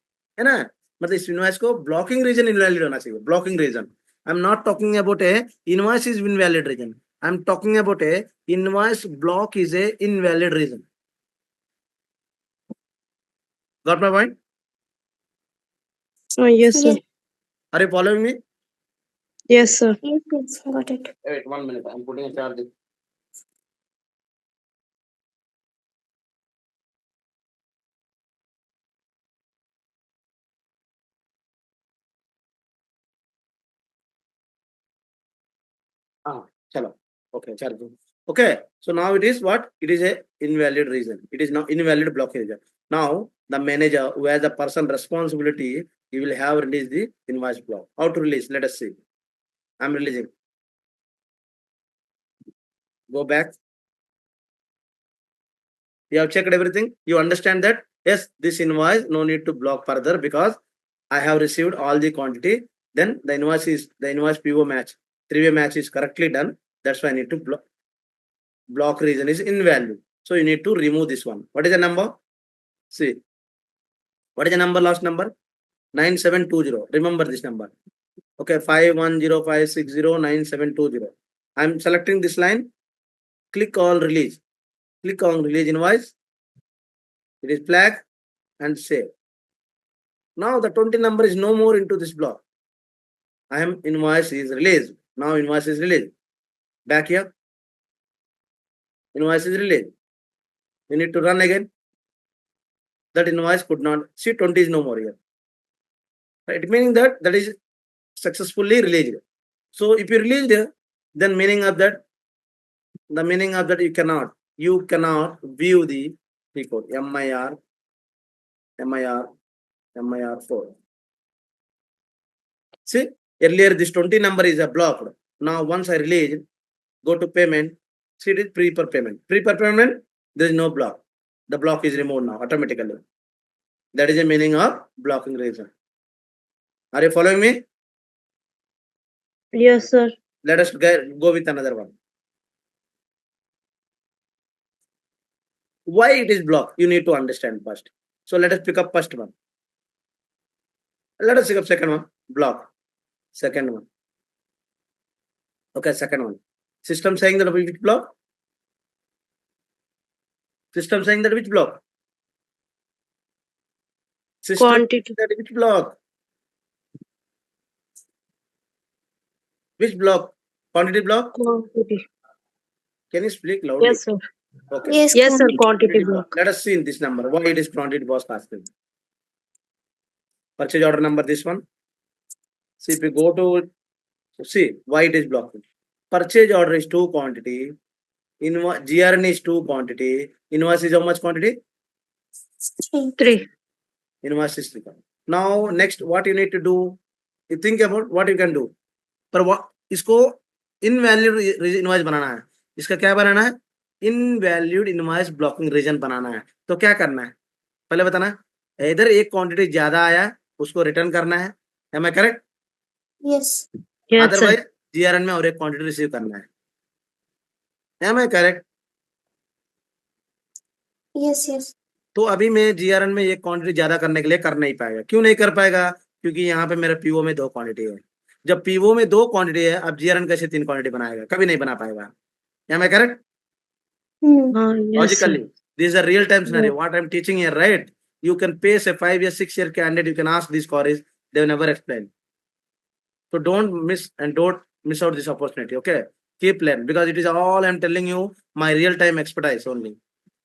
ना? मतलब इस इनवॉइस को ब्लॉकिंग रीजन इनवैलिड होना चाहिए, blocking reason. I am not talking about a invoice is invalid reason, I am talking about a invoice block is a invalid reason. Got my point? Yes, sir. Are you following me? Yes, sir. Yes, got it. Wait 1 minute, I'm putting a charge. Chalo. Okay, charging. Okay, so now it is what? It is a invalid reason. It is not invalid blockage. Now the manager who has the person responsibility, he will have released the invoice block. How to release? Let us see. I'm releasing. Go back. You have checked everything. You understand that yes, this invoice no need to block further because I have received all the quantity. Then the invoice PO match, 3-way match is correctly done. That's why I need to block reason is invalid. So you need to remove this one. What is the number? See, what is the number? Last number 9720. Remember this number. Okay, 5105609720. I'm selecting this line. Click on release. Click on release invoice. It is flag and save. Now the 20 number is no more into this block. I am invoice is released. Now invoice is released. Back here. Invoice is released. You need to run again. That invoice could not see 20 is no more here. Right? Meaning that is successfully released. So if you released, then meaning of that you cannot view the code MIR 4. See, earlier this 20 number is a blocked. Now once I release, go to payment, see it is prepare payment. Prepare payment, there is no block. The block is removed now automatically. That is the meaning of blocking reason. Are you following me? Yes, sir. Let us go with another one. Why it is blocked? You need to understand first. So let us pick up first one. Let us pick up second one. Block. Second one. Okay, second one. System saying that which block? System saying that which block? System Quantity. that which block? Which block? Quantity block? Quantity. Can you speak loudly? Yes, sir. Okay. Yes, sir. Quantity block. Let us see in this number. Why it is quantity was asking. Purchase order number, this one. See, if you go to see why it is blocked. Purchase order is 2 quantity. GRN is 2 quantity. Invoice is how much quantity? 3. Invoice is 3. Now next what you need to do? You think about what you can do. पर इसको invalid invoice बनाना है. इसका क्या बनाना है? Invalid invoice blocking reason बनाना है. तो क्या करना है पहले बताना. इधर एक क्वांटिटी ज्यादा आया उसको रिटर्न करना है. Am I correct? Yes. Yes, sir. Otherwise GRN में और एक क्वांटिटी रिसीव करना है. Am I correct? Yes, yes. तो अभी मैं जीआरएन में एक क्वांटिटी ज्यादा करने के लिए कर नहीं पाएगा. क्यों नहीं कर पाएगा? क्योंकि यहाँ पे मेरे पीओ में 2 क्वांटिटी है. जब पीओ में 2 क्वांटिटी है, अब जीआरएन कैसे 3 क्वांटिटी बनाएगा? कभी नहीं बना पाएगा. Am I correct? Logically, this is a real time scenario. What I'm teaching here, right? You can pace a 5-year, 6-year candidate. You can ask these queries. They will never explain. So don't miss out this opportunity. Okay, keep learning because it is all I'm telling you my real time expertise only.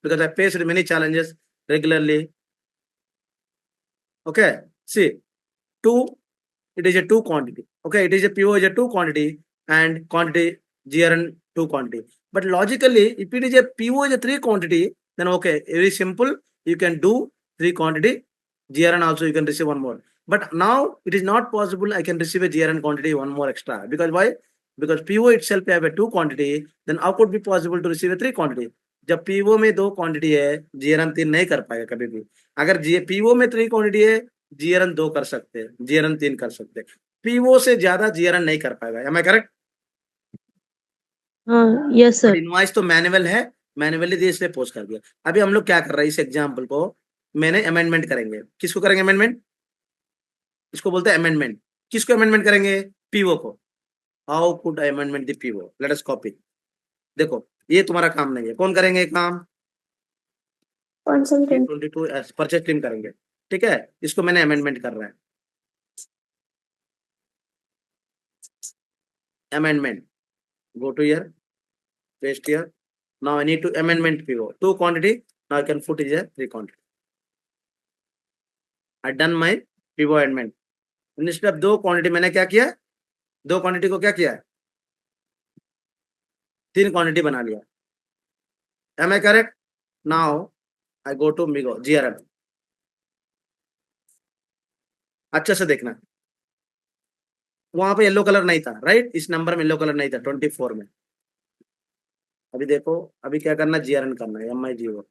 Because I faced many challenges regularly. Okay, see, 2. It is a 2 quantity. Okay, it is a PO is a 2 quantity and quantity GRN 2 quantity. But logically, if it is a PO is a 3 quantity, then okay, very simple. You can do 3 quantity. GRN also you can receive 1 more. But now it is not possible. I can receive a GRN quantity 1 more extra. Because why? Because PO itself have a 2 quantity. Then how could be possible to receive a 3 quantity? जब PO में 2 quantity है, GRN 3 नहीं कर पाएगा कभी भी. अगर PO में 3 क्वांटिटी है, जीआरएन 2 कर सकते हैं, जीआरएन 3 कर सकते हैं, पीओ से ज्यादा जीआरएन नहीं कर पाएगा। Am I correct? हाँ यस सर। इनवॉइस तो मैनुअल है, मैनुअली दिए इसलिए पोस्ट कर दिया। अभी हम लोग क्या कर रहे हैं, इस एग्जाम्पल को मैंने अमेंडमेंट करेंगे। किसको करेंगे अमेंडमेंट? इसको बोलते हैं अमेंडमेंट। किसको अमेंडमेंट करेंगे? पीओ को। How could I amendment the PO? Let us copy. देखो ये तुम्हारा काम नहीं है, कौन करेंगे ये काम? कंसल्टेंट। 22 परचेज टीम करेंगे, ठीक है। इसको मैंने अमेंडमेंट कर रहा है, amendment, go to here, paste here. Now I need to amendment PO 2 quantity. Now I can put is a 3 quantity. I done my PO amendment. Instead of 2 quantity मैंने क्या किया, 2 quantity को क्या किया, 3 quantity बना लिया। Am I correct? Now I go to Migo GRM. अच्छे से देखना, वहां पे येलो कलर नहीं था, राइट? इस नंबर में येलो कलर नहीं था 24 में। अभी देखो, अभी क्या करना, जीआरएन करना है, MI0।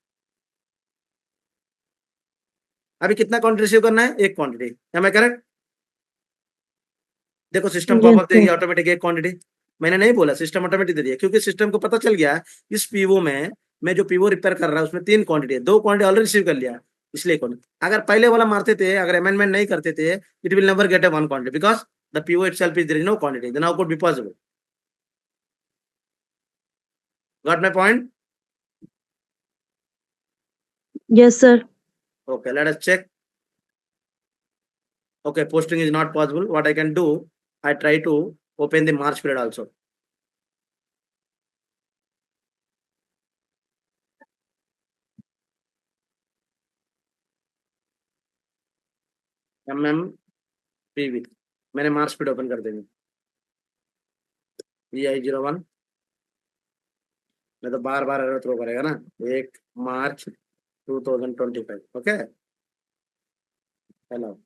अभी कितना क्वांटिटी रिसीव करना है? 1 क्वांटिटी। Am I correct? देखो सिस्टम Yes, पॉपअप देगी sir. Automatic 1 quantity. मैंने नहीं बोला, सिस्टम ऑटोमेटिक दे दिया, क्योंकि सिस्टम को पता चल गया इस पीओ में, मैं जो पीओ रिपेयर कर रहा है उसमें 3 क्वांटिटी है, 2 क्वांटिटी ऑलरेडी रिसीव कर लिया, इसलिए क्वांटिटी। अगर पहले वाला मारते थे, अगर अमेंडमेंट नहीं करते थे, it will never get a 1 quantity because the PO itself is there is no quantity, then how could be possible? Got my point? Yes, sir. Okay, let us check. Okay, posting is not possible. What I can do, I try to open the March period also. MMPV मैंने मार्च period open कर देंगे, VI01। मैं तो बार बार error throw करेगा ना। 1 मार्च 2025। Okay, hello,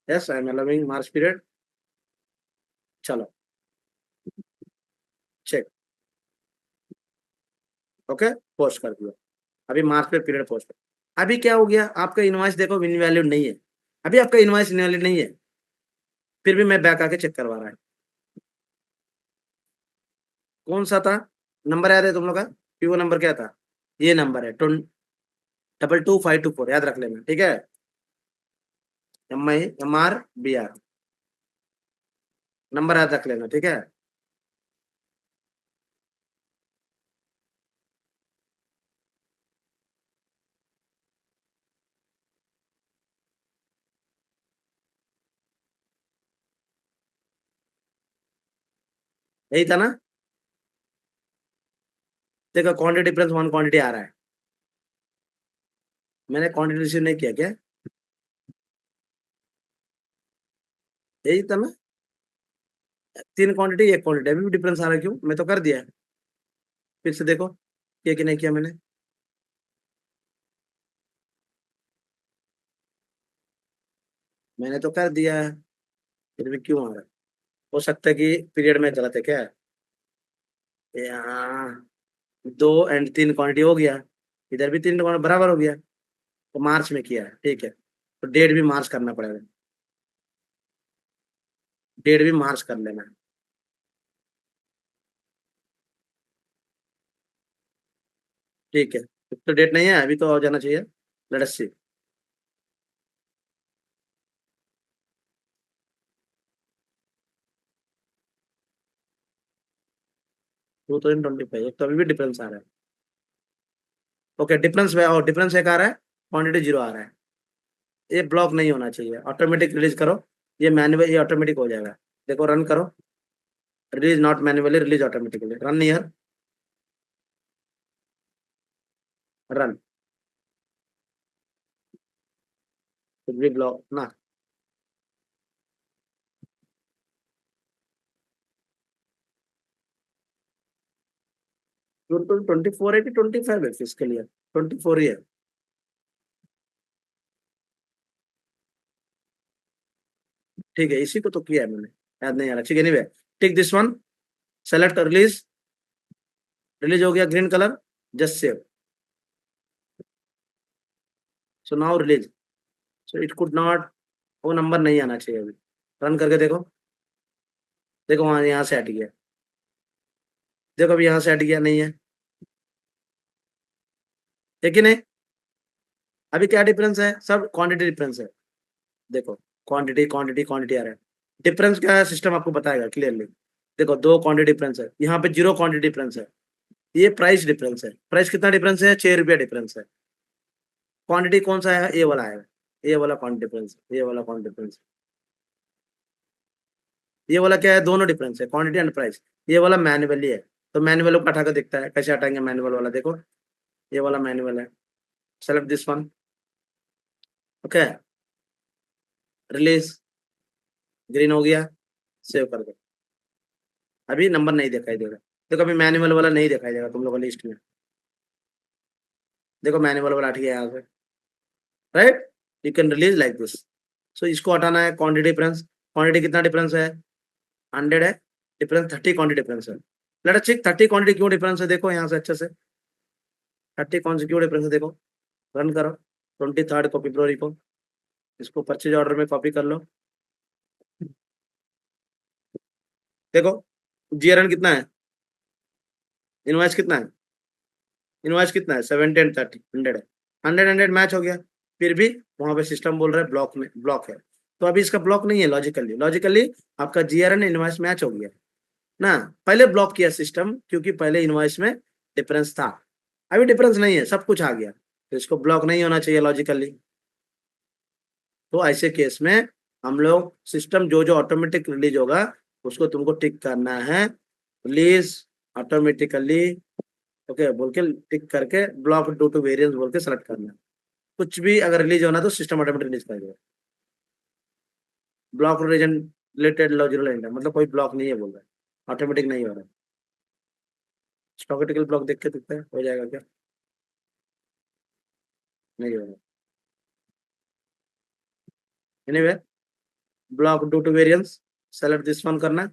yes I am allowing March period. चलो check, okay, post कर दिया। अभी मार्च पे पीरियड पोस्ट कर। अभी क्या हो गया, आपका इनवॉइस देखो इनवैलिड नहीं है, अभी आपका इनवॉइस इनवैलिड नहीं है, फिर भी मैं बैक आके चेक करवा रहा है। कौन सा था नंबर, याद है तुम लोग का? पीओ नंबर क्या था? ये नंबर है 222524, याद रख लेना, ठीक है। MIMRBR नंबर याद रख लेना, ठीक है। यही था ना? देखो क्वांटिटी डिफरेंस 1 क्वांटिटी आ रहा है, मैंने क्वांटिटी रिसीव नहीं किया क्या? यही था ना? 3 क्वांटिटी 1 क्वांटिटी, अभी भी डिफरेंस आ रहा है, क्यों? मैं तो कर दिया है। फिर से देखो किया कि नहीं किया मैंने। मैंने तो कर दिया है, फिर भी क्यों आ रहा है? हो सकता है कि पीरियड में गलत है क्या? यहाँ 2 और 3 क्वांटिटी हो गया, इधर भी 3 क्वांटिटी बराबर हो गया, तो मार्च में किया है, ठीक है। तो डेट भी मार्च करना पड़ेगा, डेट भी मार्च कर लेना है, ठीक है। तो डेट नहीं है अभी, तो हो जाना चाहिए। लेट अस सी। 2025, एक तो अभी भी डिफरेंस आ रहा है। ओके, डिफरेंस और डिफरेंस एक आ रहा है, क्वांटिटी 0 आ रहा है। ये ब्लॉक नहीं होना चाहिए, ऑटोमेटिक रिलीज करो, ये मैनुअल, ये ऑटोमेटिक हो जाएगा। देखो रन करो, release not manually, release automatically, run here, run, कुछ भी ब्लॉक ना। टोटल 24 है कि 25 है फिजिकल ईयर? 24 ही है। ठीक है, इसी को तो किया है मैंने, याद नहीं आ रहा, ठीक है। Anyway, tick this one, select release, release हो गया green colour, just save. So now release, so it could not वो नंबर नहीं आना चाहिए अभी। रन करके देखो, देखो वहां यहाँ से हट गया, देखो अभी यहाँ से हट गया, नहीं है कि नहीं? अभी क्या डिफरेंस है? सब क्वांटिटी डिफरेंस है। देखो क्वांटिटी क्वांटिटी क्वांटिटी आ रहा है, डिफरेंस क्या है सिस्टम आपको बताएगा क्लियरली। देखो दो क्वांटिटी डिफरेंस है, यहाँ पे जीरो क्वांटिटी डिफरेंस है, ये प्राइस डिफरेंस है। प्राइस कितना डिफरेंस है? 6 रुपया डिफरेंस है। क्वांटिटी कौन सा है? ये वाला है, ये वाला क्वांटिटी डिफरेंस, ये वाला क्वांटिटी डिफरेंस। ये वाला क्या है? दोनों डिफरेंस है, क्वांटिटी एंड प्राइस। ये वाला मैनुअली है, तो मैनुअल को हटा कर दिखता है, कैसे हटाएंगे मैनुअल वाला? देखो ये वाला मैनुअल है, select this one, okay, release, green हो गया, सेव कर दो। अभी नंबर नहीं दिखाई देगा, देखो अभी मैनुअल वाला नहीं दिखाई देगा तुम लोगों को लिस्ट में। देखो मैनुअल वाला हट गया यहाँ से, right? You can release like this. So इसको हटाना है, क्वांटिटी डिफरेंस। क्वांटिटी कितना डिफरेंस है? 100 है, डिफरेंस 30 क्वांटिटी डिफरेंस है। लेट अस चेक 30 क्वांटिटी क्यों डिफरेंस है, देखो यहाँ से अच्छे से 30 कौन से क्यों डिफरेंस है, देखो। रन करो, 23 को फरवरी को, इसको परचेज ऑर्डर में कॉपी कर लो। देखो जीआरएन कितना है, इनवॉइस कितना है? इनवॉइस कितना है? 70 एंड 30, 100 है, 100 मैच हो गया। फिर भी वहां पे सिस्टम बोल रहा है ब्लॉक में, ब्लॉक है। तो अभी इसका ब्लॉक नहीं है, लॉजिकली लॉजिकली आपका जीआरएन इनवॉइस मैच हो गया ना। पहले ब्लॉक किया सिस्टम, क्योंकि पहले इनवॉइस में डिफरेंस था, अभी डिफरेंस नहीं है, सब कुछ आ गया, तो इसको ब्लॉक नहीं होना चाहिए लॉजिकली। तो ऐसे केस में हम लोग सिस्टम जो जो ऑटोमेटिक रिलीज होगा उसको तुमको टिक करना है, रिलीज ऑटोमेटिकली, ओके बोल के टिक करके ब्लॉक ड्यू टू वेरिएंस बोल के सेलेक्ट करना है। कुछ भी अगर रिलीज होना तो सिस्टम ऑटोमेटिक रिलीज कर देगा। Block reason related logical enter, मतलब कोई ब्लॉक नहीं है बोल रहा है, ऑटोमेटिक नहीं हो रहा है। स्टॉकेटिकल ब्लॉक देख के दिखता है, हो जाएगा क्या? नहीं हो रहा। Anyway block due to variance, select this one करना है।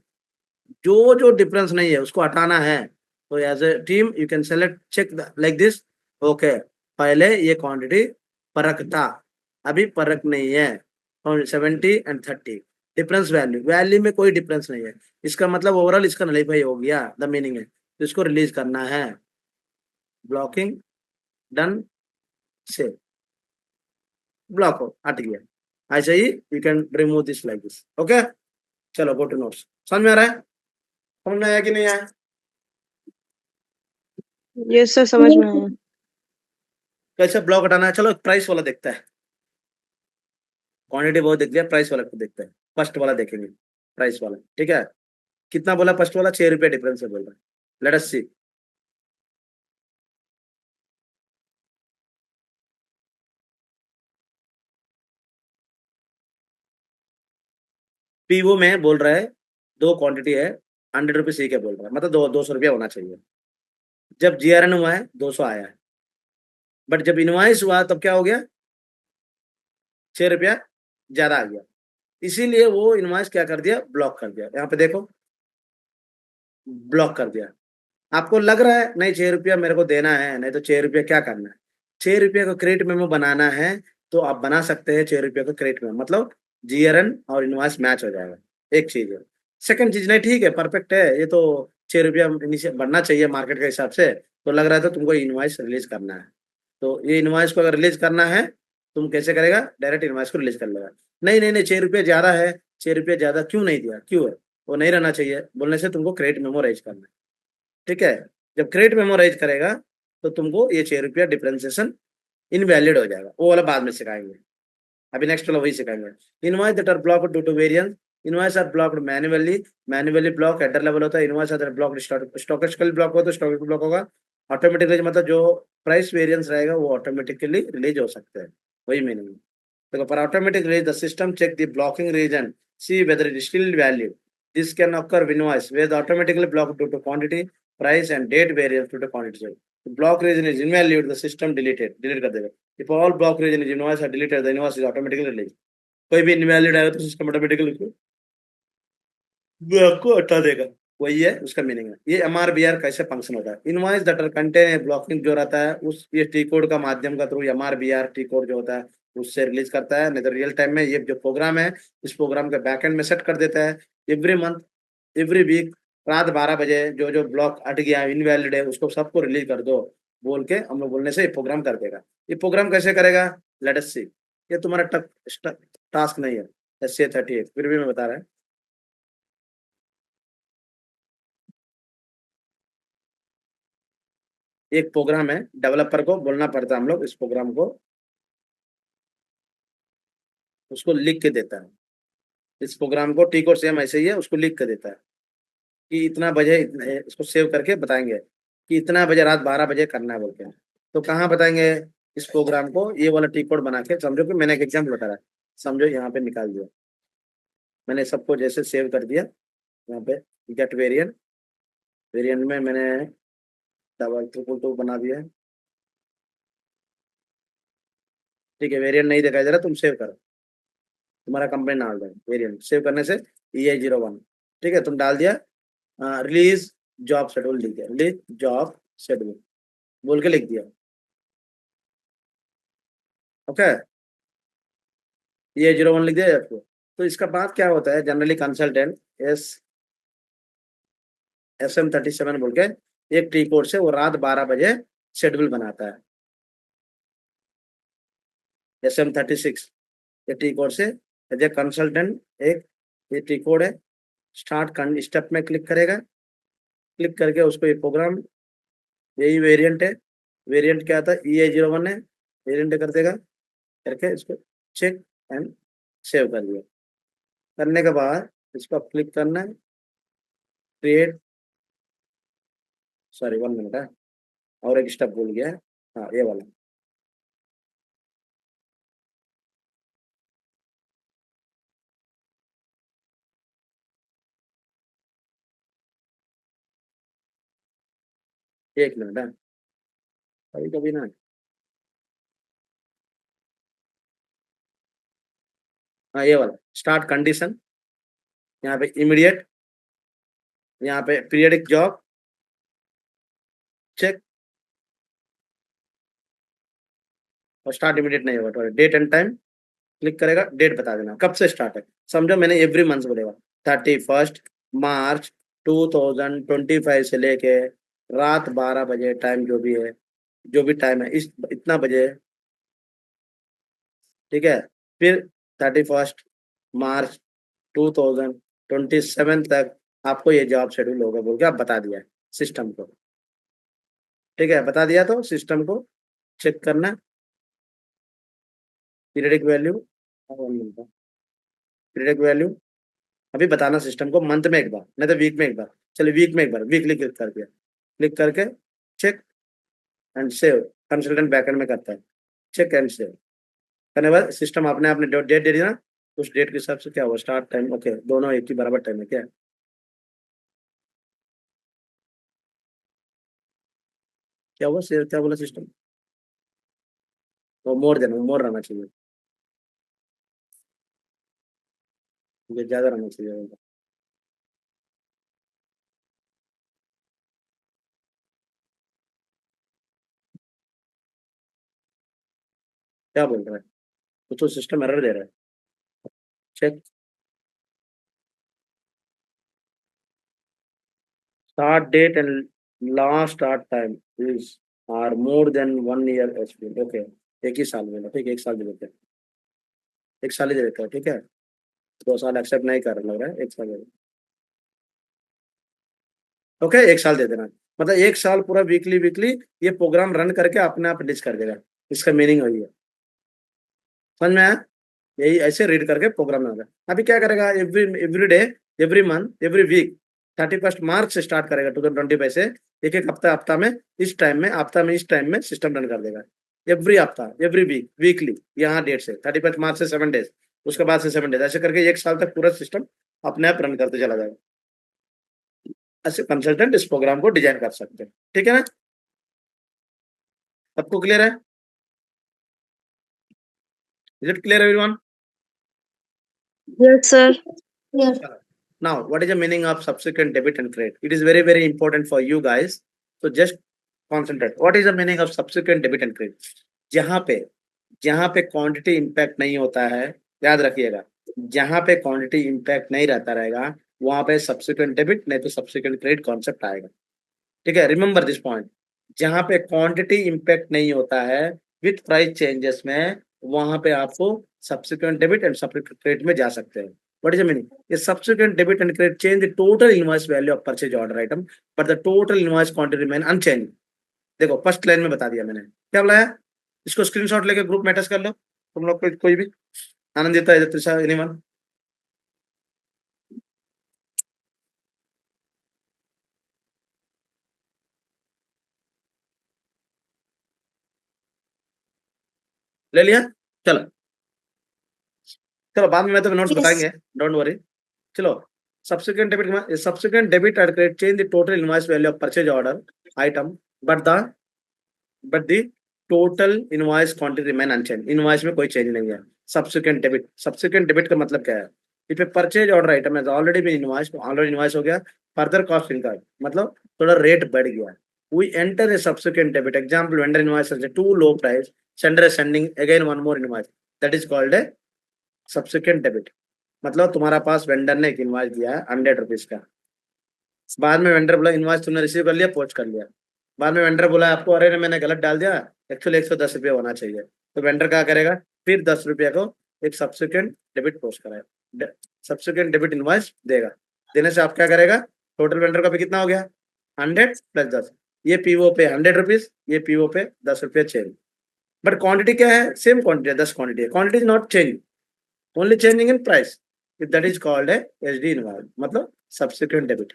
जो जो डिफरेंस नहीं है उसको हटाना है। तो as a team you can select check like this, okay. पहले ये क्वांटिटी फर्क था, अभी फर्क नहीं है। 70 एंड 30 डिफरेंस, वैल्यू वैल्यू में कोई डिफरेंस नहीं है, इसका मतलब ओवरऑल इसका नलीफाई हो गया, द मीनिंग है। तो इसको रिलीज करना है, ब्लॉकिंग डन, से ब्लॉक हो हट गया। ऐसे ही you can remove this like this, okay. चलो गो टू नोट्स, समझ में आ रहा है? समझ में आया कि नहीं आया? यस सर, समझ में आया। कैसे ब्लॉक हटाना है? चलो प्राइस वाला देखता है, क्वांटिटी बहुत देख लिया, प्राइस वाला को देखते हैं। फर्स्ट वाला देखेंगे, प्राइस वाला, ठीक है। कितना बोला फर्स्ट वाला? 6 रुपया डिफरेंस है बोल रहा है। लेट अस सी, पीओ में बोल रहा है दो क्वांटिटी है, 100 रुपीज ही क्या बोल रहा है, मतलब 200 रुपया होना चाहिए। जब जीआरएन हुआ है 200 आया है, बट जब इनवाइस हुआ तब क्या हो गया? 6 रुपया ज्यादा आ गया, इसीलिए वो इनवाइस क्या कर दिया? ब्लॉक कर दिया। यहाँ पे देखो, ब्लॉक कर दिया। आपको लग रहा है नहीं 6 रुपया मेरे को देना है, नहीं तो 6 रुपया क्या करना है? 6 रुपया का क्रेडिट मेमो बनाना है, तो आप बना सकते हैं 6 रुपया का क्रेडिट मेमो, मतलब जीआरएन और इनवॉइस मैच हो जाएगा। एक चीज है। सेकंड चीज, नहीं ठीक है, परफेक्ट है ये तो, 6 रुपया नीचे बढ़ना चाहिए मार्केट के हिसाब से, तो लग रहा था तुमको इनवॉइस रिलीज करना है। तो ये इनवॉइस को अगर रिलीज करना है, तुम कैसे करेगा? डायरेक्ट इनवॉइस को रिलीज कर लेगा। नहीं नहीं नहीं, 6 रुपया ज्यादा है, 6 रुपया ज्यादा क्यों नहीं दिया, क्यों है? वो नहीं रहना चाहिए बोलने से तुमको क्रेडिट मेमो राइज करना है, ठीक है। जब क्रेडिट मेमोराइज करेगा तो तुमको ये 6 रुपया डिफरेंशिएशन इनवैलिड हो जाएगा, वो वाला बाद में सिखाएंगे। अभी नेक्स्ट वाला वही सिखाएंगे। Invoice that are blocked due to variance, invoice are blocked manually, manually block header level होता है। Invoice are blocked stochastically block हो तो स्टॉकेस्टिकली ब्लॉक होगा। ऑटोमेटिकली मतलब जो प्राइस वेरिएंस रहेगा वो ऑटोमेटिकली रिलीज हो सकते हैं, वही मीनिंग है। देखो for automatic release the system check the blocking region, see whether it is still valid. This can occur with invoice where the automatically blocked due to quantity, price and date variance due to quantity. So the block region is invalid, the system delete कर देगा। If all block region is invoice are deleted, the invoice is automatically released. कोई भी invalid आएगा तो system automatically block को हटा देगा, वही है उसका मीनिंग है। ये एमआरबीआर कैसे फंक्शन होता है? Invoice that are contain blocking जो रहता है उस ये टी कोड का माध्यम का थ्रू एमआरबीआर टी कोड जो होता है उससे रिलीज करता है, नहीं तो रियल टाइम में ये जो प्रोग्राम है इस प्रोग्राम के बैकएंड में सेट कर देता है। एवरी मंथ, एवरी वीक रात 12 बजे जो जो ब्लॉक अट गया इनवैलिड है उसको सबको रिलीज कर दो बोल के हम लोग बोलने से ये प्रोग्राम कर देगा। ये प्रोग्राम कैसे करेगा, लेट अस सी। ये तुम्हारा टास्क नहीं है, SA38 फिर भी मैं बता रहा है। एक प्रोग्राम है, डेवलपर को बोलना पड़ता है हम लोग इस प्रोग्राम को, उसको लिख के देता है। इस प्रोग्राम को टी कोड सेम ऐसे ही है, उसको लिख के देता है कि इतना बजे इसको सेव करके बताएंगे कि इतना बजे रात 12 बजे करना है बोल के। तो कहाँ बताएंगे, इस प्रोग्राम को ये वाला टी कोड बना के, समझो कि मैंने एक एग्जाम्पल बता रहा है, समझो यहाँ पे निकाल दिया मैंने सबको, जैसे सेव कर दिया यहाँ पे गेट वेरिएंट, वेरिएंट में मैंने 222 बना दिया है। ठीक है, वेरिएंट नहीं दिखाई दे रहा, तुम सेव करो, तुम्हारा कंप्लेन डाल दो वेरिएंट सेव करने से EI01। ठीक है, तुम डाल दिया, रिलीज जॉब शेड्यूल लिख दिया, रिलीज जॉब शेड्यूल बोल के लिख दिया। ओके, EI01 लिख दिया आपको। तो इसका बाद क्या होता है, जनरली कंसल्टेंट SM37 बोल के एक टी कोड से वो रात 12 बजे शेड्यूल बनाता है। SM36 ये टी कोड से एज ए कंसल्टेंट एक ये टी कोड है, स्टार्ट स्टेप में क्लिक करेगा, क्लिक करके उसको ये प्रोग्राम, यही वेरिएंट है, वेरिएंट क्या था EI01 है, वेरिएंट कर देगा, करके इसको चेक एंड सेव कर दिया। करने के बाद इसको क्लिक करना है, क्रिएट, सॉरी 1 मिनट है, और एक स्टेप भूल गया है, हाँ ये वाला। एक मिनट है, कभी कभी ना, हाँ ये वाला स्टार्ट कंडीशन, यहाँ पे इमीडिएट, यहाँ पे पीरियडिक जॉब चेक, और स्टार्ट इमीडिएट नहीं होगा, डेट एंड टाइम क्लिक करेगा, डेट बता देना कब से स्टार्ट है। समझो मैंने एवरी मंथ बोलेगा 31 मार्च 2025 से लेके रात 12 बजे टाइम जो भी है, जो भी टाइम है इस इतना बजे। ठीक है, फिर 31 मार्च 2027 तक आपको ये जॉब शेड्यूल होगा बोल के आप बता दिया है सिस्टम को। ठीक है, बता दिया तो सिस्टम को चेक करना, पीरियडिक वैल्यू, पीरियडिक वैल्यू अभी बताना सिस्टम को, मंथ में एक बार नहीं तो वीक में एक बार, चलिए वीक में एक बार, वीकली क्लिक कर दिया, क्लिक करके check and save, consultant backend में करता है, चेक एंड सेव करने के बाद सिस्टम अपने आपने डेट दे दिया, उस डेट के हिसाब से क्या हुआ स्टार्ट टाइम, ओके दोनों एक ही बराबर टाइम है क्या, क्या हुआ क्या बोला सिस्टम, वो मोर देना, मोर रहना चाहिए, ये ज्यादा रहना चाहिए। क्या बोल रहा है, कुछ तो सिस्टम एरर दे रहा है, check, start date and last start time is are more than 1 year experience, okay एक ही साल में, ठीक है एक साल दे देते हैं, एक साल ही दे देता है। ठीक है, 2 साल एक्सेप्ट नहीं कर लग रहा है, एक साल दे देना। ओके एक साल दे देना, मतलब एक साल पूरा वीकली वीकली ये प्रोग्राम रन करके अपने आप डिच कर देगा, इसका मीनिंग वही है, समझ में आया, यही ऐसे रीड करके प्रोग्राम में होगा। अभी क्या करेगा, every every day, every month, every week 31 मार्च से स्टार्ट करेगा 2025 से, एक एक हफ्ता हफ्ता में इस टाइम में, हफ्ता में इस टाइम में सिस्टम रन कर देगा, एवरी हफ्ता, एवरी वीक, वीकली यहाँ डेट से 31 मार्च से 7 डेज, उसके बाद से 7 डेज, ऐसे करके एक साल तक पूरा सिस्टम अपने आप रन करते चला जाएगा। ऐसे कंसल्टेंट इस प्रोग्राम को डिजाइन कर सकते हैं। ठीक है ना, सबको क्लियर है, is it clear everyone? Yes, sir. Yes. Now, what is the meaning of subsequent debit and credit? It is very, very important for you guys. So just concentrate. What is the meaning of subsequent debit and credit? जहाँ पे जहां पे quantity impact नहीं होता है, याद रखिएगा, जहां पे क्वांटिटी इंपैक्ट नहीं रहता रहेगा वहां पे सब्सिक्वेंट डेबिट नहीं तो सब्सिक्वेंट क्रेडिट कॉन्सेप्ट आएगा। ठीक है, रिमेंबर दिस पॉइंट। जहां पे क्वांटिटी इंपैक्ट नहीं होता है विथ प्राइस चेंजेस में, वहां पे आपको subsequent debit and subsequent credit में जा सकते हैं। What is the meaning? ये subsequent debit and credit change the total invoice value of purchase order item but the total invoice quantity remain unchange. देखो फर्स्ट लाइन में बता दिया मैंने, क्या बोला है? इसको स्क्रीनशॉट लेके ग्रुप में अटैच कर लो तुम लोग, कोई भी, आनंदिता, त्रिषा, एनीवन। ले लिया? चलो चलो, बाद में मैं तो नोट्स Yes. बताएंगे, डोंट वरी। चलो, subsequent debit and credit change the total invoice value of purchase order item but the total invoice quantity remain unchanged. Invoice में कोई चेंज नहीं है। सब्सिक्वेंट डेबिट का मतलब क्या है? If a purchase order item has already been invoiced, already invoice हो गया, फर्दर कॉस्ट इनकर्ड, मतलब थोड़ा रेट बढ़ गया, we enter a subsequent debit. Example, vendor invoice at too low price, sender is sending again one more invoice, that is called a subsequent debit. मतलब तुम्हारा पास vendor ने एक इनवॉइस दिया है 100 रुपीज का, बाद में वेंडर बोला इनवॉइस तुमने रिसीव कर लिया, पोस्ट कर लिया, बाद में वेंडर बोला आपको अरे मैंने गलत डाल दिया, एक्चुअली 110 रुपये होना चाहिए, तो वेंडर क्या करेगा? फिर 10 रुपये को एक सब्सिक्वेंट डेबिट पोस्ट कराएगा, सब्सिक्वेंट डेबिट इनवॉइस देगा। देने से आप क्या करेगा? टोटल वेंडर का भी कितना हो गया? 100 + 10। ये पीओ पे 100 रुपीज, ये पीओ पे 10 रुपये चेंज, बट क्वांटिटी क्या है? सेम क्वांटिटी है, 10 क्वांटिटी है, quantity is not change, only changing in price, that is called है एच डी इनवॉइस, मतलब सब्सिक्वेंट डेबिट।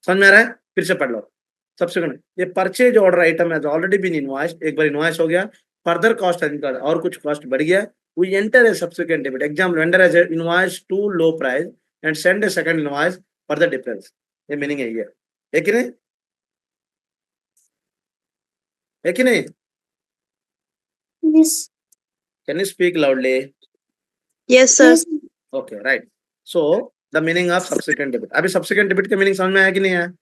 समझ में आ रहा है? फिर से पढ़ लो। सब्सिक्वेंट, ये purchase order item has already been invoiced, एक बार इनवॉइस हो गया, फर्दर कॉस्ट इनकर्ड, और कुछ कॉस्ट बढ़ गया, we enter a subsequent debit. Example, vendor has invoice too low price and send a second invoice for the difference. ये meaning है कि नहीं? है कि नहीं? Yes. Can you speak loudly? Yes, sir. Yes. Okay, right. So the meaning of subsequent debit, अभी subsequent debit का meaning समझ में आया कि नहीं आया?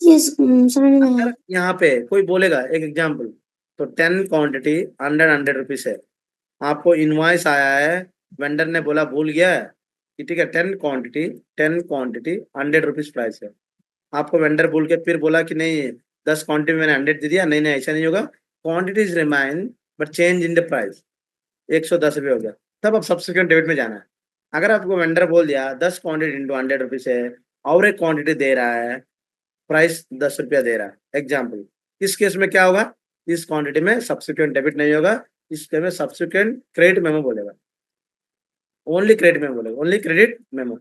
Yes. समझ में आया। अगर यहाँ पे कोई बोलेगा, एक एग्जांपल, तो 10 क्वांटिटी 100 है, आपको इनवॉइस आया है, वेंडर ने बोला भूल गया है कि ठीक है 10 क्वांटिटी 100 रुपीज प्राइस है, आपको वेंडर भूल के फिर बोला कि नहीं 10 क्वांटिटी मैंने 100 दे दिया, नहीं नहीं ऐसा नहीं होगा, quantities remain but change in the price, 110 रुपये हो गया, तब अब सब्सिक्वेंट डेबिट में जाना है। अगर आपको वेंडर बोल दिया 10 क्वांटिटी इंटू 100 रुपीज है, और एक क्वांटिटी दे रहा है, प्राइस 10 रुपया दे रहा है, एग्जाम्पल, इस केस में क्या होगा? इस क्वांटिटी में सब्सिक्वेंट डेबिट नहीं होगा, इस केस में सब्सिक्वेंट क्रेडिट मेमो बोलेगा, ओनली क्रेडिट मेमो बोलेगा, ओनली क्रेडिट मेमो।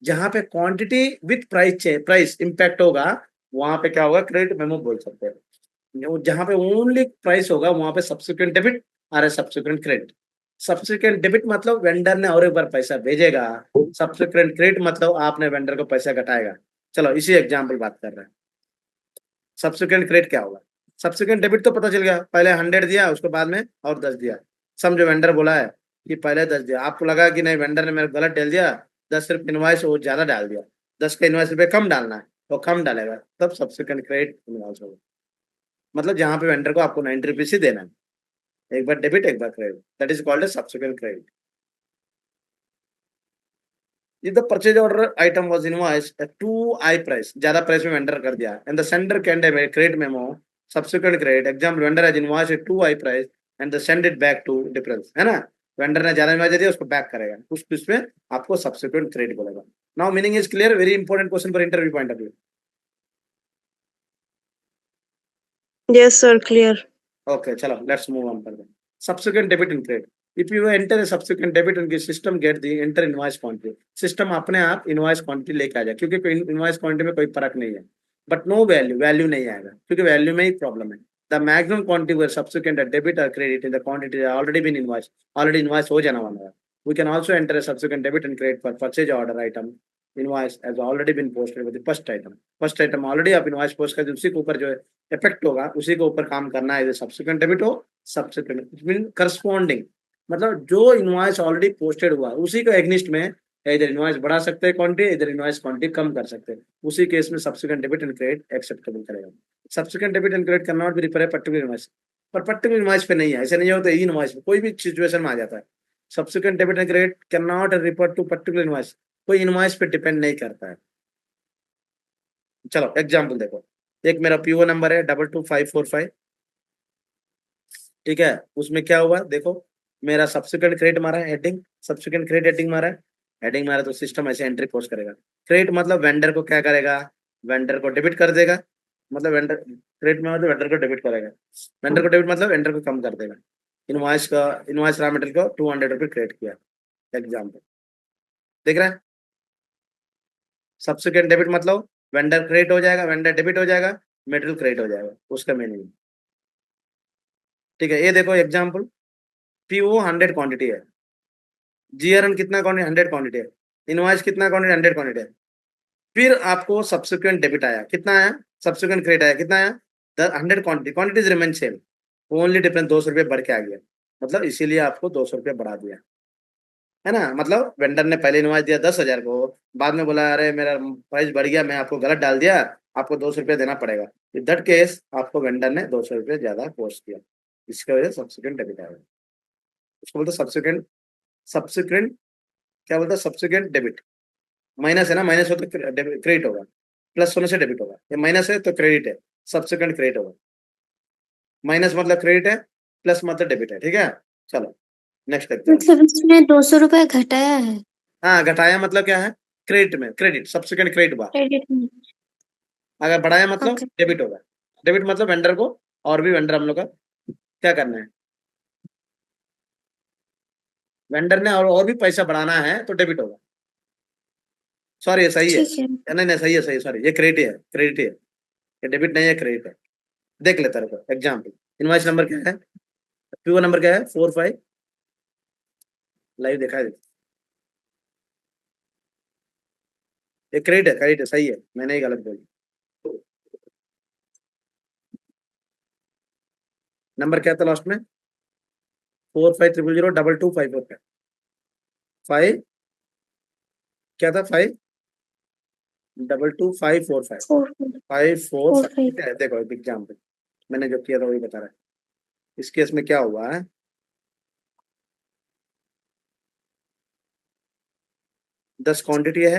जहां पे क्वांटिटी विथ प्राइस इंपैक्ट होगा वहां पे क्या होगा? क्रेडिट मेमो बोल सकते हैं। जहां पे ओनली प्राइस होगा वहां पे सब्सिक्वेंट डेबिट और सब्सिक्वेंट क्रेडिट। सब्सिक्वेंट डेबिट मतलब वेंडर ने और एक बार पैसा भेजेगा, सब्सिक्वेंट क्रेडिट मतलब आपने वेंडर को पैसा घटाएगा। चलो इसी एग्जाम्पल बात कर रहे हैं, सब्सिक्वेंट क्रेडिट क्या होगा? सब्सिक्वेंट डेबिट तो पता चल गया, पहले 100 दिया, उसके बाद में और 10 दिया, समझो वेंडर बोला है कि पहले 10 दिया, आपको लगा कि नहीं वेंडर ने मेरे गलत डाल दिया, 10 सिर्फ इनवॉइस वो ज्यादा डाल दिया, 10 का इनवॉइस रुपये कम डालना है, तो कम डालेगा, तब सब्सिक्वेंट क्रेडिट इनवॉइस होगा। मतलब जहां पे वेंडर को आपको 90 रुपीज ही देना है, एक बार डेबिट एक बार credit, that is called subsequent credit. If the purchase order item was invoiced at too high price, ज्यादा प्राइस में वेंडर कर दिया, and the sender can have a credit memo, subsequent credit, example vendor has invoiced at too high price and they send it back to difference, है ना? Vendor ने ज्यादा invoice दिया, उसको बैक करेगा, उस केस में आपको सब्सिक्वेंट क्रेडिट बोलेगा। Now meaning is clear, very important question for interview point of view. Yes, sir. Clear. Okay, chalo, let's move on further. Subsequent debit and credit. If you enter a subsequent debit and system get the enter invoice quantity, system अपने आप invoice quantity लेके आ जाए, क्योंकि कोई invoice quantity में कोई फर्क नहीं है, but no value नहीं आएगा, क्योंकि value में ही problem है। The maximum quantity where subsequent debit or credit in the quantity has already been invoiced, already invoice हो जाना वाला है। We can also enter a subsequent debit and credit for purchase order item invoice has already been posted with the first item। First item already आप invoice post कर, उसी के ऊपर जो इफेक्ट होगा उसी के ऊपर काम करना है, सब्सिक्वेंट डेबिट हो सब्सिक्वेंट मीन करस्पॉन्डिंग, मतलब जो इनवॉइस ऑलरेडी पोस्टेड हुआ उसी के एग्निस्ट में इधर इनवॉइस बढ़ा सकते हैं क्वांटिटी, इधर इनवॉइस क्वांटिटी कम कर सकते हैं, उसी केस में subsequent debit and credit acceptable करेगा। Subsequent debit and credit can not be refer particular invoice, पर पर्टिकुलर इनवॉइस पे नहीं है, ऐसा नहीं होता ई इनवॉइस में, कोई भी सिचुएशन में आ जाता है। Subsequent debit and credit can not refer to particular invoice, कोई इनवॉइस पे डिपेंड नहीं करता है। चलो एग्जाम्पल देखो, एक मेरा पीओ नंबर है 22545, ठीक है, उसमें क्या हुआ देखो, मेरा सब्सिक्वेंट क्रेडिट मारा है हेडिंग, सब्सिक्वेंट क्रेडिट हेडिंग मारा है, हेडिंग मारा तो सिस्टम ऐसे एंट्री पोस्ट करेगा। क्रेडिट मतलब वेंडर को क्या करेगा, वेंडर को डेबिट कर देगा, मतलब वेंडर क्रेडिट में मतलब वेंडर को डेबिट करेगा, वेंडर को डेबिट मतलब वेंडर को कम कर देगा। इनवॉइस का, इनवॉइस रॉ मटेरियल को 200 रुपये क्रेडिट किया, एग्जाम्पल देख रहे हैं। सब्सिक्वेंट डेबिट मतलब वेंडर क्रेडिट हो जाएगा, वेंडर डेबिट हो जाएगा, मटेरियल क्रेडिट हो जाएगा, उसका मीनिंग, ठीक है। ये देखो एग्जाम्पल, पीओ 100 क्वांटिटी है, जीआरएन कितना क्वांटिटी 100 क्वांटिटी है, इनवॉइस कितना क्वांटिटी 100 क्वांटिटी है, फिर आपको सब्सिक्वेंट डेबिट आया, कितना आया, सब्सिक्वेंट क्रेडिट आया, कितना आया, 100 quantity, quantities remain same, only difference 200 रुपये बढ़ के आ गया, मतलब इसीलिए आपको 200 रुपये बढ़ा दिया, है ना। मतलब वेंडर ने पहले इनवॉइस दिया 10,000 को, बाद में बोला अरे मेरा प्राइस बढ़ गया, मैं आपको गलत डाल दिया, आपको 200 रुपये देना पड़ेगा, इन दैट केस आपको वेंडर ने 200 रुपये ज्यादा पोस्ट किया, इसकी वजह से सब्सिक्वेंट डेबिट आया, उसको बोलते सब्सिक्वेंट, सब्सिक्वेंट क्या बोलते हैं, सब्सिक्वेंट डेबिट। माइनस है ना, माइनस हो तो क्रेडिट होगा, प्लस होने से डेबिट होगा, ये माइनस है तो क्रेडिट है, सब्सिक्वेंट क्रेडिट होगा, माइनस मतलब क्रेडिट है, प्लस मतलब डेबिट है, ठीक है। चलो नेक्स्ट एग्जाम्पल, मतलब इसमें 200 रुपए घटाया है हाँ घटाया मतलब क्या है, क्रेडिट में, क्रेडिट सब्सिक्वेंट क्रेडिट हुआ, क्रेडिट में। अगर बढ़ाया मतलब ओके। डेबिट होगा, डेबिट मतलब वेंडर को, और भी वेंडर हम लोग का क्या करना है, वेंडर ने और भी पैसा बढ़ाना है तो डेबिट होगा, सॉरी ये सही है, ठीक है। नहीं नहीं सही है, सही, सॉरी ये क्रेडिट है, क्रेडिट है, ये डेबिट नहीं है क्रेडिट है। देख लेते हैं एग्जाम्पल, इनवॉइस नंबर क्या है, पीओ नंबर क्या है 45, लाइव देखा है, ये क्रेडिट है सही है, मैंने ही गलत बोली, नंबर क्या था लास्ट में, 4500022545, फाइव क्या था, 522545, 545, 4 ठीक है। देखो एग्जाम्पल मैंने जो किया था वही बता रहा है, इस केस में क्या हुआ है, 10 क्वांटिटी है,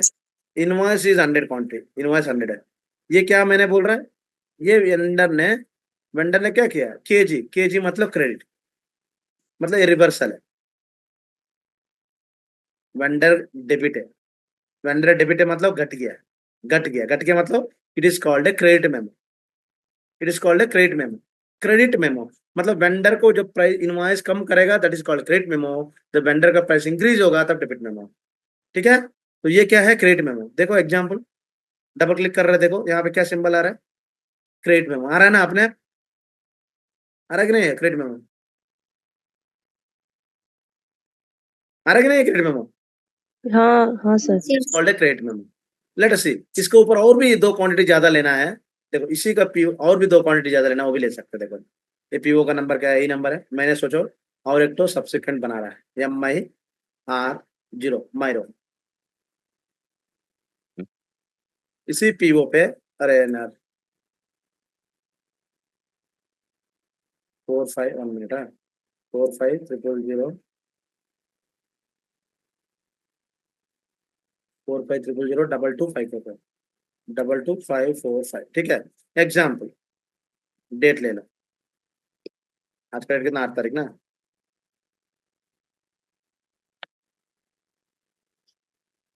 इनवॉइस इज 100 क्वांटिटी, इनवॉइस 100 है, ये क्या मैंने बोल रहा है, ये वेंडर ने क्या किया, केजी, केजी मतलब क्रेडिट, मतलब ये रिवर्सल है, वेंडर डेबिट है, वेंडर डेबिट है मतलब घट गया, घट गया मतलब it is called a credit memo, it is called a credit memo, credit memo मतलब वेंडर को जब प्राइस इनवॉइस कम करेगा that is called credit memo, जब वेंडर का प्राइस इंक्रीज होगा तब डेबिट मेमो, ठीक है। तो ये क्या है, क्रेडिट मेमो, देखो एग्जांपल, डबल क्लिक कर रहे हैं, देखो यहाँ पे क्या सिंबल आ रहा है, क्रेडिट मेमो आ रहा है ना, आपने आ रहा है कि नहीं है क्रेडिट मेमो, आ रहा है कि नहीं है क्रेडिट मेमो, हाँ हाँ सर। कॉल्ड है क्रेडिट मेमो। लेट अस सी, इसके ऊपर और भी 2 क्वांटिटी ज्यादा लेना है, देखो इसी का पीओ और भी 2 क्वांटिटी ज्यादा लेना है, वो भी ले सकते हैं, देखो ये पीओ का नंबर क्या है, यही नंबर है, मैंने सोचो और एक तो सब्सिक्वेंट बना रहा है MIR0 माइरो, इसी पीओ पे, अरे ना 45 1 मिनट है, 4500 4500 22545 ठीक है। एग्जाम्पल, डेट ले लो, आज का डेट कितना, 8 तारीख ना,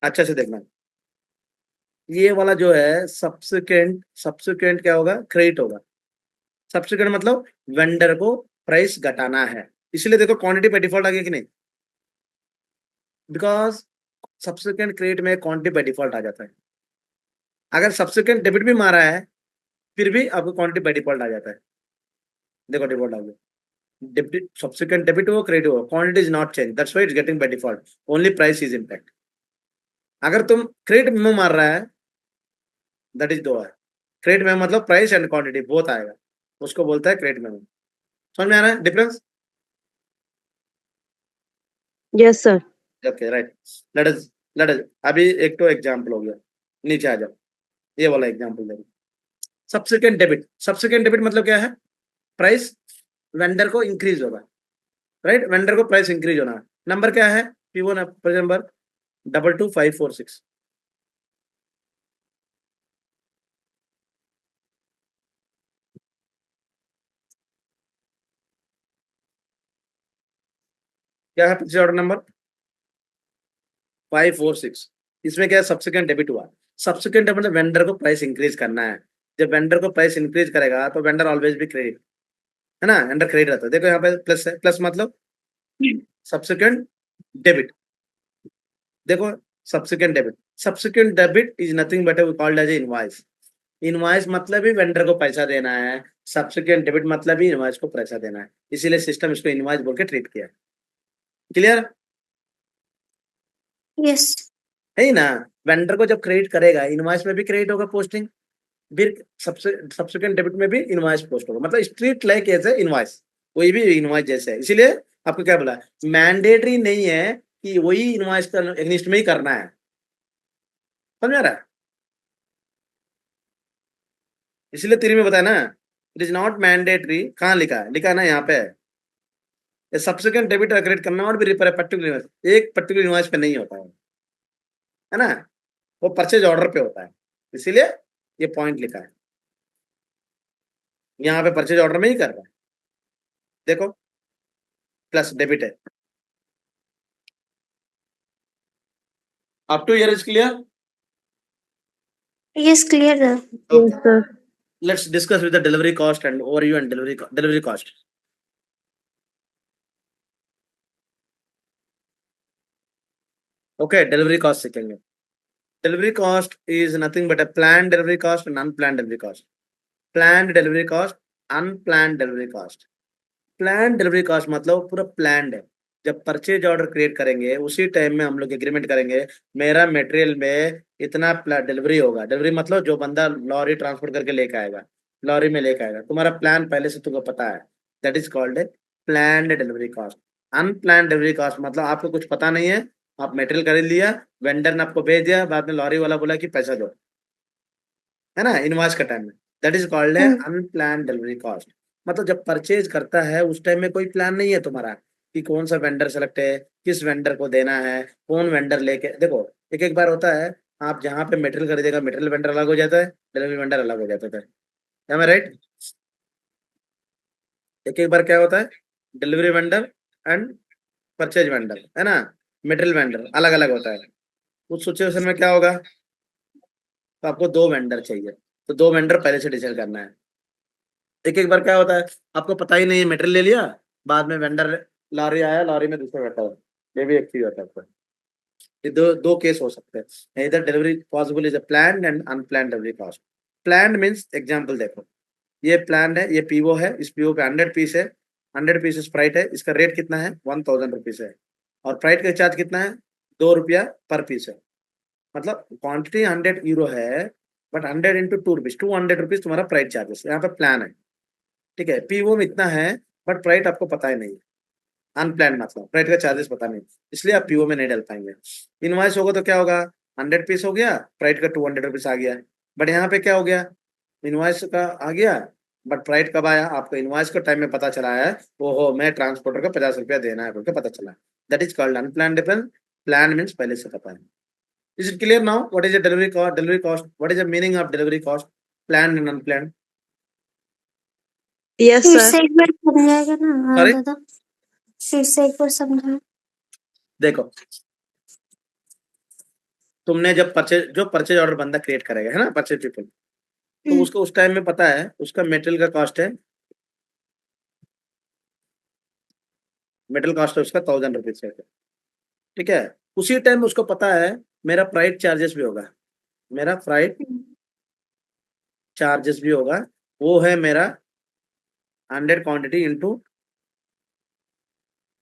अच्छे से देखना, ये वाला जो है सब्सिक्वेंट, सब्सिक्वेंट क्या होगा, क्रेडिट होगा, सब्सिक्वेंट मतलब वेंडर को प्राइस घटाना है, इसलिए देखो क्वांटिटी पे डिफॉल्ट आ गया कि नहीं, बिकॉज सब्सिक्वेंट क्रेडिट में क्वांटिटी पे डिफॉल्ट आ जाता है, अगर सब्सिक्वेंट डेबिट भी मारा है फिर भी आपको क्वांटिटी पे डिफॉल्ट आ जाता है, देखो डिफॉल्ट आ गया, डेबिट सब्सिक्वेंट डेबिट हो क्रेडिट हो, quantity is not change, that's why it's getting by default, only price is impact. अगर तुम क्रेडिट में मार रहा है दैट इज दो है, क्रेडिट में मतलब प्राइस एंड क्वांटिटी बोथ आएगा, उसको बोलता है क्रेडिट में, समझ में आ रहा है difference, yes sir. Okay right, let us अभी एक तो एग्जाम्पल हो गया, नीचे आ जाओ, ये वाला एग्जाम्पल देखो। सब्सिक्वेंट डेबिट मतलब क्या है? प्राइस वेंडर को इंक्रीज होगा, राइट? वेंडर को प्राइस इंक्रीज होना। नंबर क्या है? PO number 22546। क्या है परचेज ऑर्डर नंबर? 546। इसमें क्या है? सब्सिक्वेंट डेबिट हुआ। सब्सिक्वेंट मतलब वेंडर को प्राइस इंक्रीज करना है। जब वेंडर को प्राइस इंक्रीज करेगा तो वेंडर ऑलवेज भी क्रेडिट, है ना? वेंडर क्रेडिट रहता है। देखो यहाँ पे प्लस है, प्लस मतलब सब्सिक्वेंट डेबिट। देखो subsequent debit is nothing but called as invoice. Invoice मतलब ही वेंडर को पैसा देना है, सब्सिक्वेंट डेबिट मतलब ही इनवॉइस को पैसा देना है, इसीलिए सिस्टम इसको इनवॉइस बोल के ट्रीट किया। क्लियर? यस। है ही ना? वेंडर को जब क्रेडिट करेगा इनवॉइस में भी क्रेडिट होगा पोस्टिंग, फिर सब्सिक्वेंट डेबिट में भी इनवॉइस पोस्ट होगा, मतलब स्ट्रीट लाइक एज इनवॉइस, कोई भी इनवॉइस जैसे है। इसीलिए आपको क्या बोला, मैंडेटरी नहीं है कि वही इनवॉइस का एग्निस्ट में ही करना है। समझ आ रहा है? इसलिए तेरी में बताया ना, इट इज नॉट मैंडेटरी। कहाँ लिखा है? लिखा है ना यहाँ पे, सब्सिक्वेंट डेबिट और क्रेडिट करना और भी पर्टिकुलर एक पर्टिकुलर इनवॉइस पे नहीं होता है ना? वो परचेज ऑर्डर पे होता है, इसीलिए ये पॉइंट लिखा है। यहाँ पे परचेज ऑर्डर में ही कर रहा है। देखो प्लस डेबिट है। Up two year is clear? Yes, clear है। Okay. Yes sir. Let's discuss with the delivery cost and overview and delivery cost. Okay, delivery cost सीखेंगे। Delivery cost is nothing but a planned delivery cost and unplanned delivery cost. Planned delivery cost, unplanned delivery cost. Planned delivery cost मतलब पूरा planned है। जब purchase order create करेंगे उसी time में हम लोग एग्रीमेंट करेंगे, मेरा मटेरियल में इतना डिलीवरी होगा। डिलीवरी मतलब जो बंदा लॉरी ट्रांसपोर्ट करके लेके आएगा, लॉरी में लेके आएगा, तुम्हारा प्लान पहले से तुमको पता है, that is called a planned delivery cost. Unplanned delivery cost मतलब आपको कुछ पता नहीं है, आप मटेरियल खरीद लिया, वेंडर ने आपको भेज दिया, बाद में लॉरी वाला बोला कि पैसा दो, है ना, इनवॉइस का टाइम में, दैट इज कॉल्ड है अनप्लान डिलीवरी कॉस्ट। मतलब जब परचेज करता है उस टाइम में कोई प्लान नहीं है तुम्हारा कि कौन सा वेंडर सेलेक्ट है, किस वेंडर को देना है, कौन वेंडर लेके। देखो एक एक बार होता है, आप जहाँ पे मटेरियल खरीदेगा मटेरियल वेंडर अलग हो जाता है, डिलीवरी वेंडर अलग हो जाता है। am I right? एक एक बार क्या होता है, delivery vendor and purchase vendor, है ना, मटेरियल वेंडर अलग अलग होता है। उस सिचुएशन में क्या होगा, तो आपको दो वेंडर चाहिए, तो दो वेंडर पहले से डिसाइड करना है। एक एक बार क्या होता है, आपको पता ही नहीं है, मटेरियल ले लिया, बाद में वेंडर लॉरी आया, लॉरी में दूसरा बैठा है, ये भी एक चीज होता है आपको। ये दो दो केस हो सकते हैं, इधर delivery possible is a planned and unplanned delivery cost. Planned means example देखो, ये प्लान्ड है, ये पीओ है, इस पीओ पे 100 पीस है, 100 पीस स्प्राइट है, इसका रेट कितना है, 1000 रुपीज है, और प्राइट का चार्ज कितना है, 2 रुपया पर पीस है। मतलब क्वांटिटी 100 यूरो है, बट 100 × 2 रुपीज, 200 रुपीज तुम्हारा प्राइट चार्जेस, यहाँ पे प्लान है। ठीक है, पीओ में इतना है, बट प्राइट आपको पता ही नहीं, अनप्लान मतलब प्राइट का चार्जेस पता नहीं, इसलिए आप पीओ में नहीं डाल पाएंगे। इनवॉइस होगा तो क्या होगा, 100 पीस हो गया, प्राइट का 200 रुपीज आ गया, बट यहाँ पे क्या हो गया, इनवॉइस का आ गया, बट प्राइट कब आया, आपको इनवॉइस का टाइम में पता चला है, ओहो मैं ट्रांसपोर्टर को 50 रुपया देना है बोल के पता चला, that is called unplanned difference. Plan means पहले से पता है। Is it clear now? What is the delivery cost, what is the meaning of delivery cost, plan and unplanned? Yes फिर सर। से एक बार समझाएगा ना? हाँ सॉरी, दादा, फिर से एक बार समझा। देखो तुमने जब परचेज ऑर्डर बंदा क्रिएट करेगा, है ना, परचेज पीपल, तो उसको उस टाइम में पता है उसका मेटेरियल का कॉस्ट है, मेटल कॉस्ट है उसका 1000 रुपीज है। ठीक है, उसी टाइम उसको पता है मेरा फ्राइट चार्जेस भी होगा, मेरा फ्राइट चार्जेस भी होगा, वो है मेरा 100 क्वांटिटी इंटू,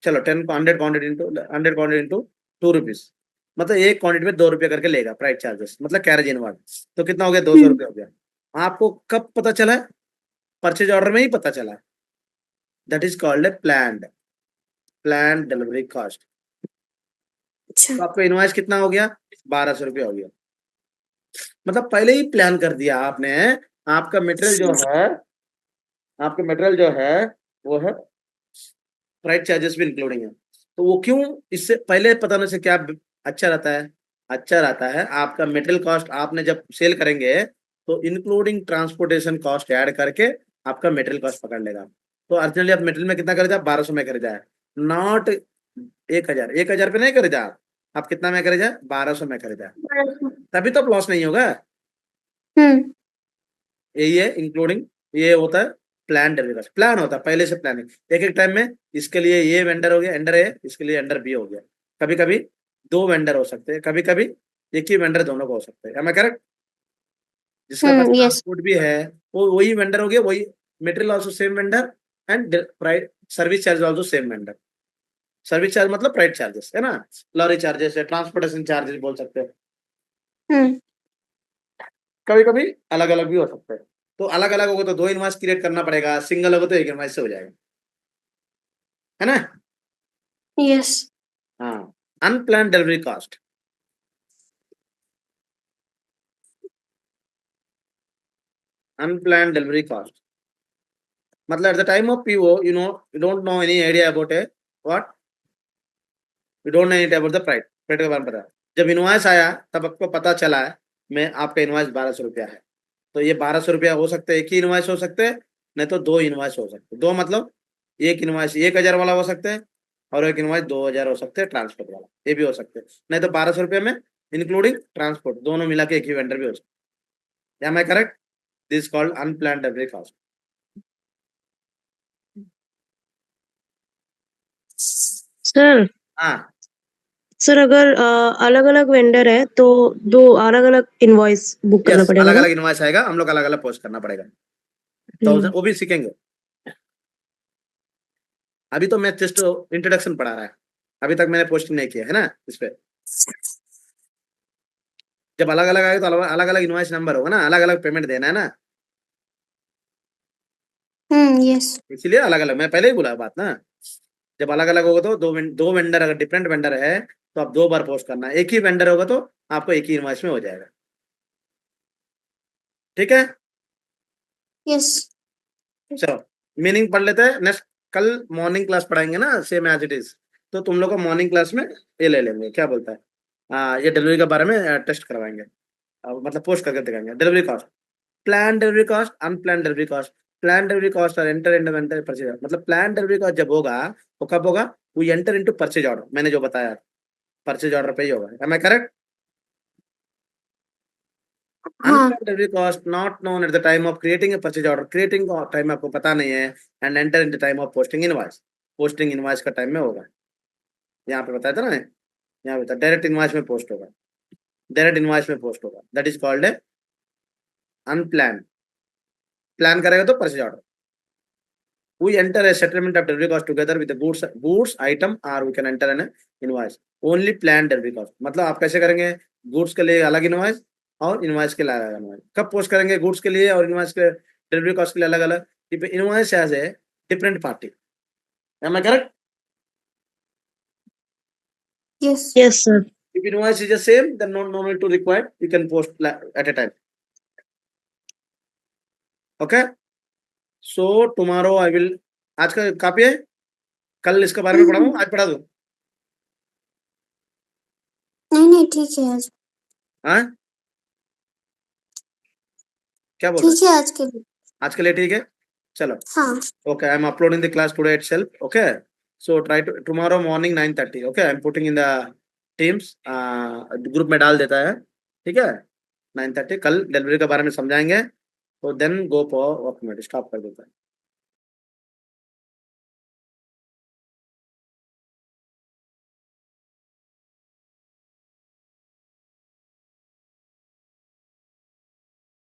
चलो 100 क्वांटिटी इंटू 2 रुपीज, मतलब एक क्वांटिटी में 2 रुपया करके लेगा प्राइट चार्जेस, मतलब कैरेज इनवर्ड, तो कितना हो गया, 200 रुपया हो गया। आपको कब पता चला, परचेज ऑर्डर में ही पता चला, that is called a planned delivery cost. अच्छा तो आपका इनवॉइस कितना हो गया? 1200 रुपया हो गया। मतलब पहले ही प्लान कर दिया आपने। आपका मटेरियल जो है, आपका मटेरियल जो है वो है फ्राइट चार्जेस भी इंक्लूडिंग है। तो वो क्यों इससे पहले पता होने से क्या अच्छा रहता है? अच्छा रहता है आपका मटेरियल कॉस्ट आपने जब सेल करेंगे तो इंक्लूडिंग ट्रांसपोर्टेशन कॉस्ट ऐड करके आपका मटेरियल कॉस्ट पकड़ लेगा। तो अर्जिनली आप मटेरियल में कितना कर जाए? 1200 में कर जाए, नॉट 1000। 1000 पे नहीं कर जाए, आप कितना में कर जाए? 1200 में कर जाए, तभी तो लॉस नहीं होगा। हम्म यही है इंक्लूडिंग। ये होता है प्लान डिलीवरी। प्लान होता है पहले से प्लानिंग, एक एक टाइम में इसके लिए ये वेंडर हो गया, एंडर ए, इसके लिए एंडर बी हो गया। कभी कभी दो वेंडर हो सकते हैं, कभी कभी एक ही वेंडर दोनों को हो सकते हैं। करेक्ट? जिसके पास यस ट्रांसपोर्ट भी है वो वही वेंडर हो गया, वही material also same vendor, and price service charge also same vendor. Service charge मतलब प्राइस चार्जेस है ना, लॉरी चार्जेस है, ट्रांसपोर्टेशन चार्जेस बोल सकते हैं। हम्म कभी कभी अलग अलग भी हो सकते हैं। तो अलग अलग होगा तो दो इनवॉइस क्रिएट करना पड़ेगा, सिंगल होगा तो एक इनवॉइस से हो जाएगा, है ना? यस हाँ। Unplan delivery cost, unplanned delivery cost मतलब at the time of PO you don't know any idea about a what, you don't know any about the price. Price के बारे में पता है। जब इनवॉइस आया तब आपको पता चला है मैं आपका इनवॉइस 1200 रुपया है। तो ये 1200 रुपया हो सकते हैं, एक ही इनवॉइस हो सकते हैं, नहीं तो दो इनवॉइस हो सकते हैं। दो मतलब एक इनवॉइस 1000 वाला हो सकता है और एक इनवॉइस 2000 हो सकते हैं ट्रांसपोर्ट वाला, ये भी हो सकते हैं। नहीं तो 1200 रुपये में इंक्लूडिंग ट्रांसपोर्ट दोनों मिला के एक ही वेंडर भी हो सकते हैं। मैं correct? This called unplanned delivery cost. Sir हाँ, सर अगर अलग अलग वेंडर है तो दो अलग अलग इनवॉइस बुक करना यस, पड़ेगा अलग ना? अलग इनवॉइस आएगा, हम लोग अलग अलग पोस्ट करना पड़ेगा। हम्म वो भी सीखेंगे। अभी तो मैं जस्ट इंट्रोडक्शन पढ़ा रहा है, अभी तक मैंने पोस्टिंग नहीं किया है ना इस पे। जब अलग अलग आएगा तो अलग अलग इनवॉइस नंबर होगा ना, अलग अलग पेमेंट देना है ना, यस इसीलिए अलग अलग मैं पहले ही बोला बात ना। जब अलग अलग होगा तो दो वेंडर, अगर डिफरेंट वेंडर है तो आप दो बार पोस्ट करना है। एक ही वेंडर होगा तो आपको एक ही इनवॉइस में हो जाएगा। ठीक है, यस चलो मीनिंग पढ़ लेते हैं। नेक्स्ट कल मॉर्निंग क्लास पढ़ाएंगे ना सेम एज इट इज, तो तुम लोग को मॉर्निंग क्लास में ये ले लेंगे, क्या बोलता है, ये डिलीवरी के बारे में टेस्ट करवाएंगे, मतलब पोस्ट करके दिखाएंगे। Delivery cost, plan delivery cost, unplanned delivery cost. Plan delivery cost और enter into enter purchase order. मतलब प्लान डिलीवरी कॉस्ट जब होगा वो कब होगा? वो एंटर इनटू परचेज ऑर्डर, मैंने जो बताया परचेज ऑर्डर पे ही होगा। Am I correct? हाँ unplan delivery cost not known at the time of creating a purchase order. Creating time आपको पता नहीं है, and enter in the time of posting invoice. Posting invoice का टाइम में होगा, यहाँ पे बताया था ना, यहाँ पे डायरेक्ट इनवॉइस में पोस्ट होगा, डायरेक्ट इनवॉइस में पोस्ट होगा। That is called a unplan. Plan करेगा तो purchase order. We enter a settlement of delivery cost together with the goods item, or we can enter an invoice. Only planned delivery cost मतलब आप कैसे करेंगे? Goods के लिए अलग invoice और इनवॉइस के लिए अलग इनवॉइस। कब पोस्ट करेंगे गुड्स के लिए और इनवॉइस के डिलीवरी कॉस्ट के लिए अलग अलग? Invoice as a different party. Am I correct? Yes yes sir. If invoice is the same, then no need to require. You can post at a time. Okay. So tomorrow I will. आज का copy है, कल इसके बारे में पढ़ाऊँ, आज पढ़ा दूँ? नहीं नहीं ठीक है आज, हाँ, क्या बोल रहे ठीक है आज के लिए। हैं? आज के लिए ठीक है, चलो। हाँ Okay, I'm uploading the class today itself. Okay, so try to tomorrow morning 9:30. Okay, I'm putting in the Teams group में डाल देता है, ठीक है? 9:30 कल डिलीवरी के बारे में समझाएंगे, तो देन गो फॉर वर्क में स्टॉप कर देता है।